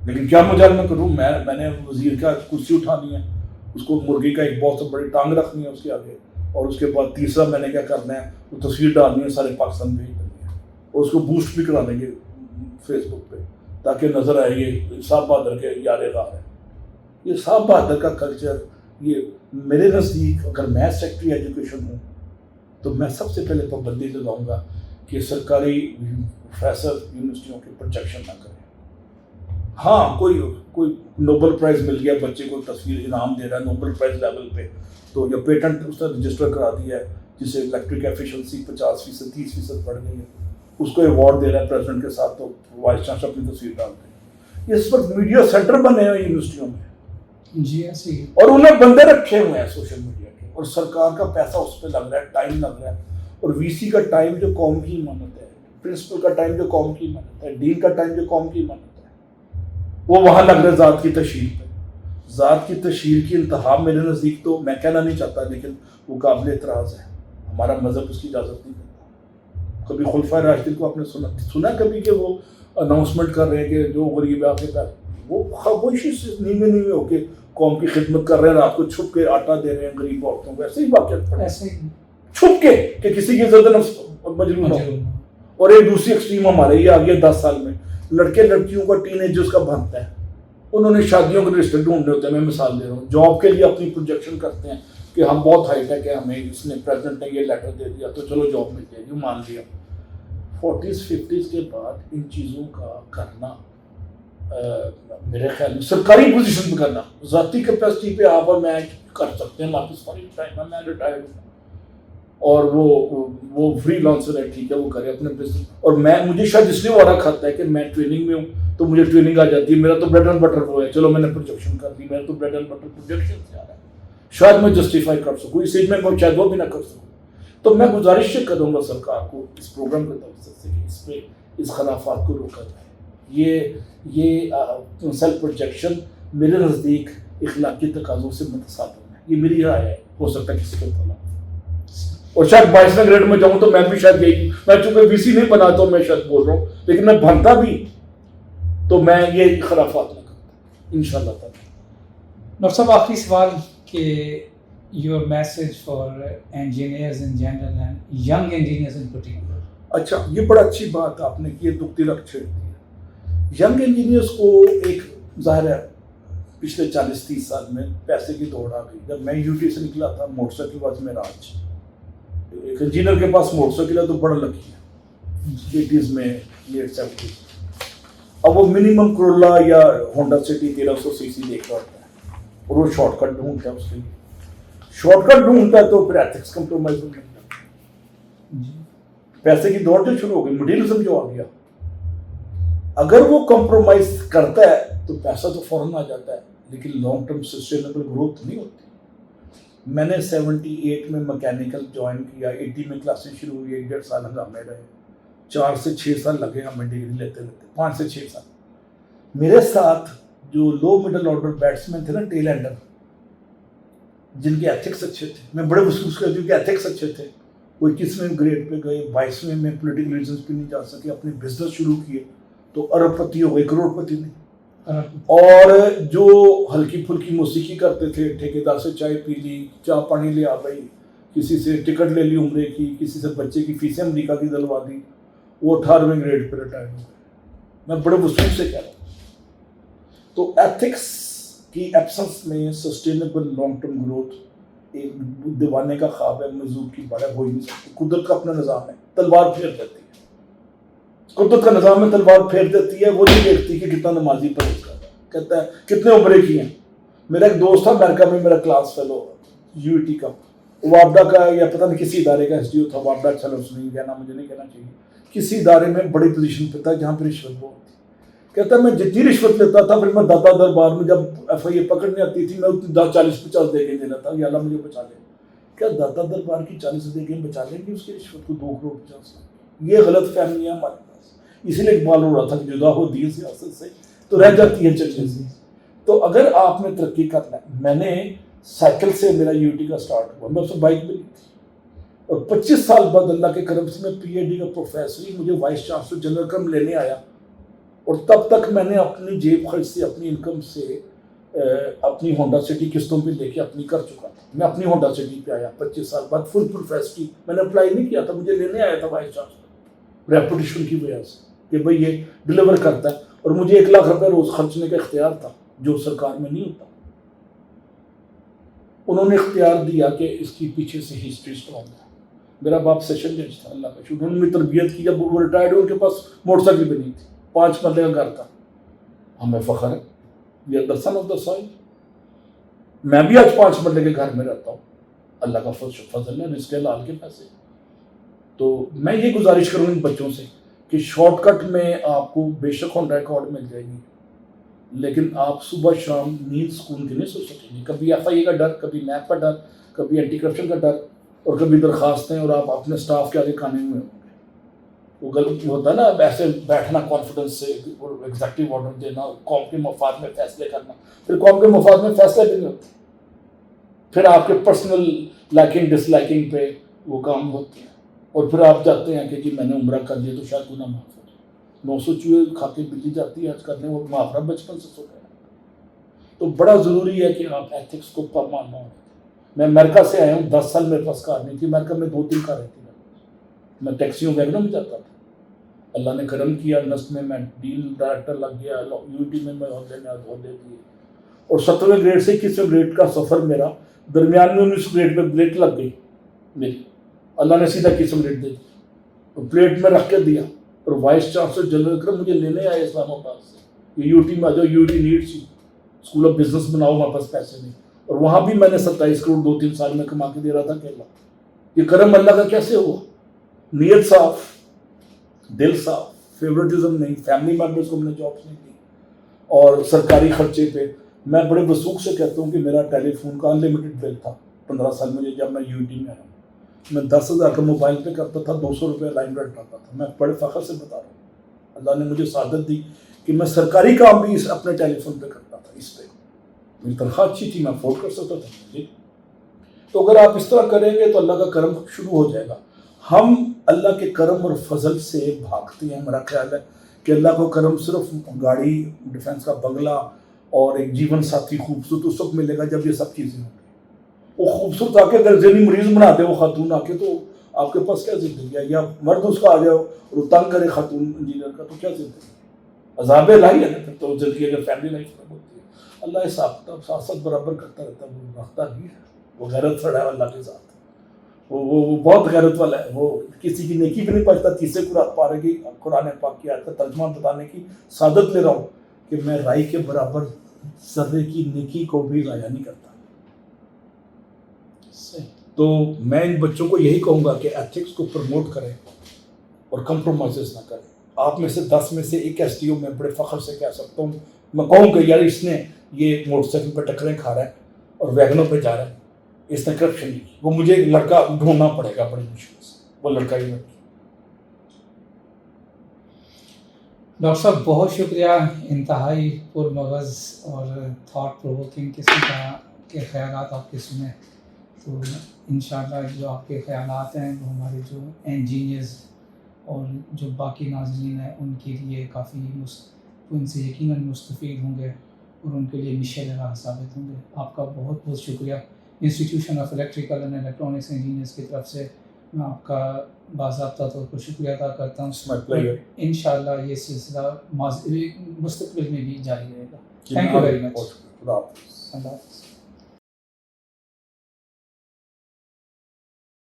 لیکن کیا مجالمہ کروں؟ میں نے وزیر کا کرسی اٹھانی ہے، اس کو مرغی کا ایک بہت بڑی ٹانگ رکھنی ہے اس کے آگے، اور اس کے بعد تیسرا میں نے کیا کرنا ہے، وہ تصویر ڈالنی ہے سارے پاکستان بھیج دینی ہے، اور اس کو بوسٹ بھی کرا دیں گے فیس بک پہ، تاکہ نظر آئے یہ صاحب بہادر کے یار غار ہے. یہ صاحب بہادر کا کلچر، یہ میرے نزدیک، اگر میں سیکٹری ایجوکیشن ہوں تو میں سب سے پہلے پابندی لگاؤں گا کہ سرکاری پروفیسر یونیورسٹیوں کے پروجیکشن نہ کریں. ہاں کوئی نوبل پرائز مل گیا بچے کو, تصویر انعام دے رہا ہے نوبل پرائز لیول پہ, تو یا پیٹنٹ اس نے رجسٹر کرا دیا ہے جسے الیکٹرک ایفیشنسی 50% 30% بڑھ گئی ہے, اس کو ایوارڈ دے رہا ہے پریزیڈنٹ کے ساتھ, تو وائس چانسلر اپنی تصویر ڈالتے ہیں. اس وقت میڈیا سینٹر بنے ہوئے یونیورسٹیوں میں, جی ایسے ہی. اور انہیں بندے رکھے ہوئے ہیں سوشل میڈیا کے, اور سرکار کا پیسہ اس پہ لگ رہا ہے, ٹائم لگ رہا ہے, اور وی سی کا ٹائم جو قوم کی امانت ہے, پرنسپل کا ٹائم جو قوم کی امانت ہے, ڈین کا ٹائم جو قوم کی امانت ہے, وہ وہاں لگ رہا ہے ذات کی تشہیر پہ. ذات کی تشہیر کی انتہا میرے نزدیک, تو میں کہنا نہیں چاہتا لیکن وہ قابل اعتراض ہے, ہمارا مذہب اس کی اجازت نہیں دیتا. کبھی خلفائے راشدین کو آپ نے سنا کبھی کہ وہ اناؤنسمنٹ کر رہے ہیں کہ جو غریب ہے آپ کے پاس, وہ خاموشی سے نیوے ہو کے قوم کی خدمت کر رہے ہیں, رات کو چھپ کے آٹا دے رہے ہیں غریب عورتوں کو, ایسے ہی واقعات پڑے ایسے ہی چھپ کے کہ کسی کی عزت نفس مجروح ہو. اور ایک دوسری ایکسٹریم ہمارے یہ آ گیا 10 سال میں, لڑکے لڑکیوں کا ٹین ایجرز کا بنتا ہے, انہوں نے شادیوں کے رشتے ڈھونڈنے ہوتے ہیں. میں مثال دے رہا ہوں, جاب کے لیے اپنی پروجیکشن کرتے ہیں کہ ہم بہت ہائی ٹیک ہے, ہمیں اس نے پریزیڈنٹ نے یہ لیٹر دے دیا تو چلو جاب مل جائے گی, مان لیا. 40s 50s کے بعد ان چیزوں کا کرنا میرے خیال میں سرکاری پوزیشن پہ کرنا, ذاتی کیپیسٹی پہ آپ اور میں کر سکتے ہیں, ہمارے پاس ٹائم ہے, میں ریٹائرڈ ہوں, اور وہ فری لانسر ہے, ٹھیک ہے وہ کرے اپنے بزنس. اور مجھے شاید اس لیے وارا کھاتا ہے کہ میں ٹریننگ میں ہوں, تو مجھے ٹریننگ آ جاتی ہے, میرا تو بریڈ اینڈ بٹر وہ ہے, چلو میں نے پروجیکشن کر دی, میرا تو بریڈ اینڈ بٹر پروجیکشن سے آ رہا ہے, شاید میں جسٹیفائی کر سکوں اس ایج میں شاید وہ بھی نہ کر سکوں. تو میں گزارش کروں گا سرکار کو اس پروگرام کے توسط سے کہ اس پہ اس خلافات کو روکا جائے. یہ سیلف پروجیکشن میرے نزدیک اخلاقی تقاضوں سے متصادم ہے, یہ میری رائے ہے, ہو سکتا ہے کسی کو طلب. اور شاید 22ویں گریڈ میں جاؤں تو میں بھی شاید یہی, میں چونکہ وی سی نہیں بنا تو میں شاید بول رہا ہوں, لیکن میں بنتا بھی تو میں یہ خرافات نہ کرتا انشاءاللہ تعالی. ڈاکٹر صاحب آخری سوال کہ your message for engineers in general and young engineers in particular. اچھا, یہ بڑا اچھی بات آپ نے کی, دکھ تلک چھیڑ دی ہے. ینگ انجینئرس کو ایک ظاہر ہے پچھلے 40-30 سال میں پیسے کی دوڑ آ گئی. جب میں یو ٹی سے نکلا تھا موٹر سائیکل واز میرا آج, ایک انجینئر کے پاس موٹر سائیکل ہے تو بڑا لکی ہے 80s میں لیٹ 70s. اب وہ منیمم کرولا یا ہونڈا سٹی 1300 cc دیکھ رہا ہوتا ہے, اور وہ شارٹ کٹ ڈھونڈتا ہے, اس کے لیے شارٹ کٹ ڈھونڈتا ہے, تو پھر ایتھکس کمپرومائز ہو گیا, پیسے کی دوڑ جو شروع ہو گئی, مٹیریلزم جو آ گیا. اگر وہ کمپرومائز کرتا ہے تو پیسہ تو فوراً آ جاتا ہے, لیکن لانگ ٹرم سسٹینیبل گروتھ نہیں ہوتی. میں نے 78 میں مکینیکل جوائن کیا, 80 میں کلاسیں شروع ہوئی, 1.5 سال ہنگامے رہے, 4 سے 6 سال لگے ہمیں ڈگری لیتے 5 سے 6 سال. میرے ساتھ جو لو مڈل آرڈر بیٹسمین تھے نا, ٹیل اینڈر, جن کے ایتھکس اچھے تھے, میں بڑے محسوس کرتی ہوں کہ ایتھکس اچھے تھے, وہ 21ویں گریڈ پہ گئے, 22ویں میں پولیٹیکل ریزنس پہ نہیں جا سکے, اپنے بزنس شروع کیے تو ارب پتی ہو گئے, کروڑ پتی نہیں. اور جو ہلکی پھلکی موسیقی کرتے تھے, ٹھیکیدار سے چائے پی لی, چائے پانی لے آ گئی, کسی سے ٹکٹ لے لی عمرے کی, کسی سے بچے کی فیسیں امریکہ کی دلوا دی, وہ 18ویں گریڈ پہ ریٹائر ہو گئے. میں بڑے وصول سے کہہ رہا ہوں. تو ایتھکس کی ایبسنس میں سسٹینیبل لانگ ٹرم گروتھ ایک دیوانے کا خواب ہے, مزدور کی بڑا ہو ہی نہیں سکتی. قدرت کا اپنا نظام ہے, تلوار پھیر دیتی ہے, قدرت کا نظام میں تلوار پھیر دیتی ہے. وہ نہیں دیکھتی کہ کتنا نمازی پرہیز کر رہا ہے, کہتا ہے کتنے عمرے کی ہیں. میرا ایک دوست تھا امریکہ میں, میرا کلاس فیلو یو ٹی کا, وابڈا کا یا پتہ نہیں کسی ادارے کا ایس ڈی او تھا, وابڈا اچھا لفظ نہیں کہنا, مجھے نہیں کہنا چاہیے, کسی ادارے میں بڑی پوزیشن پہ تھا جہاں پہ رشوت بہت تھی. کہتا ہے میں جتنی رشوت لیتا تھا, پھر میں داتا دربار میں جب ایف آئی اے پکڑنے آتی تھی, میں اتنی 40-50 دے کے دینا تھا, یا اللہ مجھے بچا لے. کیا داتا دربار کی 40 دے کے بچا لیں گے اس کی رشوت کو 2 کروڑ 50 لاکھ؟ یہ غلط فہمی ہے ہمارے پاس. اسی لیے اقبال ہو رہا تھا کہ جدا ہو دین سیاست سے تو رہ جاتی ہے چلنے سے. تو اگر آپ نے ترقی کرنا ہے, میں نے سائیکل سے میرا یو ٹی کا سٹارٹ ہوا, میں اس سے بائک بھی لی تھی, اور 25 سال بعد اللہ کے کرم سے میں پی ایچ ڈی کا پروفیسر ہی مجھے وائس چانسلر جنرل کرم لینے آیا, اور تب تک میں نے اپنی جیب خرچ سے, اپنی انکم سے اپنی ہونڈا سٹی قسطوں پہ لے کے اپنی کر چکا تھا. میں اپنی ہونڈا سٹی پہ آیا 25 سال بعد, فل پروفیسر کی, میں نے اپلائی نہیں کیا تھا, مجھے لینے آیا تھا وائس چانسلر ریپوٹیشن کی وجہ سے کہ بھئی یہ ڈلیور کرتا ہے, اور مجھے 1 لاکھ روپے روز خرچنے کا اختیار تھا جو سرکار میں نہیں ہوتا. انہوں نے اختیار دیا کہ اس کی پیچھے سے ہسٹری اسٹرانگ ہے. میرا باپ سیشن جج تھا, اللہ کا شکر, انہوں نے تربیت کی. جب وہ ریٹائرڈ ہوئے ان کے پاس موٹر سائیکل بھی نہیں تھی, 5 مرلے کا گھر تھا, ہمیں فخر ہے, we are the son of the soil. میں بھی آج 5 مرلے کے گھر میں رہتا ہوں, اللہ کا فضل ہے, رزق حلال کے پیسے. تو میں یہ گزارش کروں ان بچوں سے کہ شارٹ کٹ میں آپ کو بے شک آن ریکارڈ مل جائے گی, لیکن آپ صبح شام نیند سکون کے نہیں سو سکیں گے. کبھی ایف آئی اے کا ڈر, کبھی نیب کا ڈر, کبھی اینٹی کرپشن کا ڈر, اور کبھی درخواستیں, اور آپ اپنے اسٹاف کے آگے کھانے میں ہوں گے. وہ غلط ہوتا ہے نا ایسے بیٹھنا کانفیڈنس سے, اور ایگزیکٹو آرڈر دینا, قوم کے مفاد میں فیصلے کرنا, پھر قوم کے مفاد میں فیصلے بھی نہیں ہوتے, پھر آپ کے پرسنل لائکنگ ڈس لائکنگ پہ وہ کام ہوتے ہیں, اور پھر آپ چاہتے ہیں کہ جی میں نے عمرہ کر لیا تو شاید گناہ معاف ہو جائے. 900 چوہے کھا کے بلی جاتی ہے آج کرنے, وہ محاورہ بچپن سے سو گیا. تو بڑا ضروری ہے کہ آپ ایتھکس کو ماننا ہو. میں امریکہ سے آیا ہوں, 10 سال میرے پاس کار نہیں تھی, امریکہ میں 2-3 کاریں تھیں, میں ٹیکسیوں ویگنوں میں جاتا تھا. اللہ نے کرم کیا, نسٹ میں ڈیل ڈائریکٹر لگ گیا, یو ٹی میں عہدے دیے, اور 7ویں گریڈ سے 21ویں گریڈ کا سفر میرا درمیان میں 19 گریڈ پہ بلیٹ لگ گئی میری, اللہ نے سیدھا 21 گریڈ دے دی, اور پلیٹ میں رکھ کے دیا, اور وائس چانسلر جنرل اکرم مجھے لینے آئے اسلام آباد سے, یو ٹی میں آ جاؤ, U T needs you, school of business بناؤ, ہمارے پاس پیسے نہیں. اور وہاں بھی میں نے 27 کروڑ 2-3 سال میں کما کے دے رہا تھا اکیلا. یہ کرم اللہ کا کیسے ہوا؟ نیت صاف, دل صاف, فیوریٹزم نہیں, فیملی ممبرس کو میں نے جابس نہیں دی, اور سرکاری خرچے پہ. میں بڑے وثوق سے کہتا ہوں کہ میرا ٹیلی فون کا انلمیٹڈ بل تھا 15 سال مجھے, جب میں یو ٹی میں آیا. میں 10,000 کا موبائل پہ کرتا تھا, 200 روپے لائن ریٹ آتا تھا. میں بڑے فخر سے بتا رہا ہوں, اللہ نے مجھے سعادت دی کہ میں سرکاری کام بھی اپنے ٹیلی فون پہ کرتا تھا. اس پہ میری تنخواہ اچھی تھی, میں افورڈ کر سکتا تھا. تو اگر آپ اس طرح کریں گے تو اللہ کا کرم شروع ہو جائے گا. ہم اللہ کے کرم اور فضل سے بھاگتے ہیں. میرا خیال ہے کہ اللہ کو کرم صرف گاڑی, ڈیفینس کا بنگلہ, اور ایک جیون ساتھی خوبصورت اس وقت ملے گا جب یہ سب چیزیں ہوں گی. وہ خوبصورت آ کے اگر ذہنی مریض بنا دے وہ خاتون آ کے, تو آپ کے پاس کیا زندگی ہے؟ یا مرد اس کا آ جاؤ اور تنگ کرے خاتون انجینئر کا, تو کیا زندگی؟ عذاب الہی ہے نا. تو زندگی اگر فیملی لائف میں ہوتی ہے, اللہ حساب کتاب ساتھ ساتھ برابر کرتا رہتا ہے. وہ رکھتا نہیں ہے, وہ غیرت سڑا ہے اللہ کے ساتھ. وہ بہت غیرت والا ہے. وہ کسی کی نیکی بھی نہیں پہنچتا. تیسرے پارے کی قرآن پاک کی آیت کا ترجمہ بتانے کی سعادت لے رہا ہوں کہ میں رائی کے برابر ذرے کی نیکی کو بھی ضائع نہیں کرتا. تو میں ان بچوں کو یہی کہوں گا کہ ایتھکس کو پروموٹ کریں اور کمپرومائزز نہ کریں. آپ میں سے 10 میں سے ایک ایس ٹی او میں بڑے فخر سے کہہ سکتا ہوں, میں کہوں کہ یار اس نے یہ موٹر سائیکل پہ ٹکریں کھا رہا ہے اور ویگنوں پہ جا رہا ہے, اس نے کرپشن نہیں کی. وہ مجھے ایک لڑکا ڈھونڈنا پڑے گا بڑی مشکل سے, وہ لڑکا ہی لڑکی. ڈاکٹر صاحب بہت شکریہ, انتہائی پرمغز اور تھاٹ پرووکنگ قسم کے خیالات آپ کے سنے. تو انشاءاللہ جو آپ کے خیالات ہیں وہ ہمارے جو انجینئرز اور جو باقی ناظرین ہیں ان کے لیے کافی ان سے یقیناً مستفید ہوں گے اور ان کے لیے مشعل راہ ثابت ہوں گے. آپ کا بہت بہت شکریہ. Institution of electrical and electronics engineers کی طرف سے میں آپ کا باضابطہ طور پر شکریہ ادا کرتا ہوں. انشاءاللہ یہ سلسلہ مستقبل میں بھی جاری رہے گا. Thank you very much. اللہ حافظ.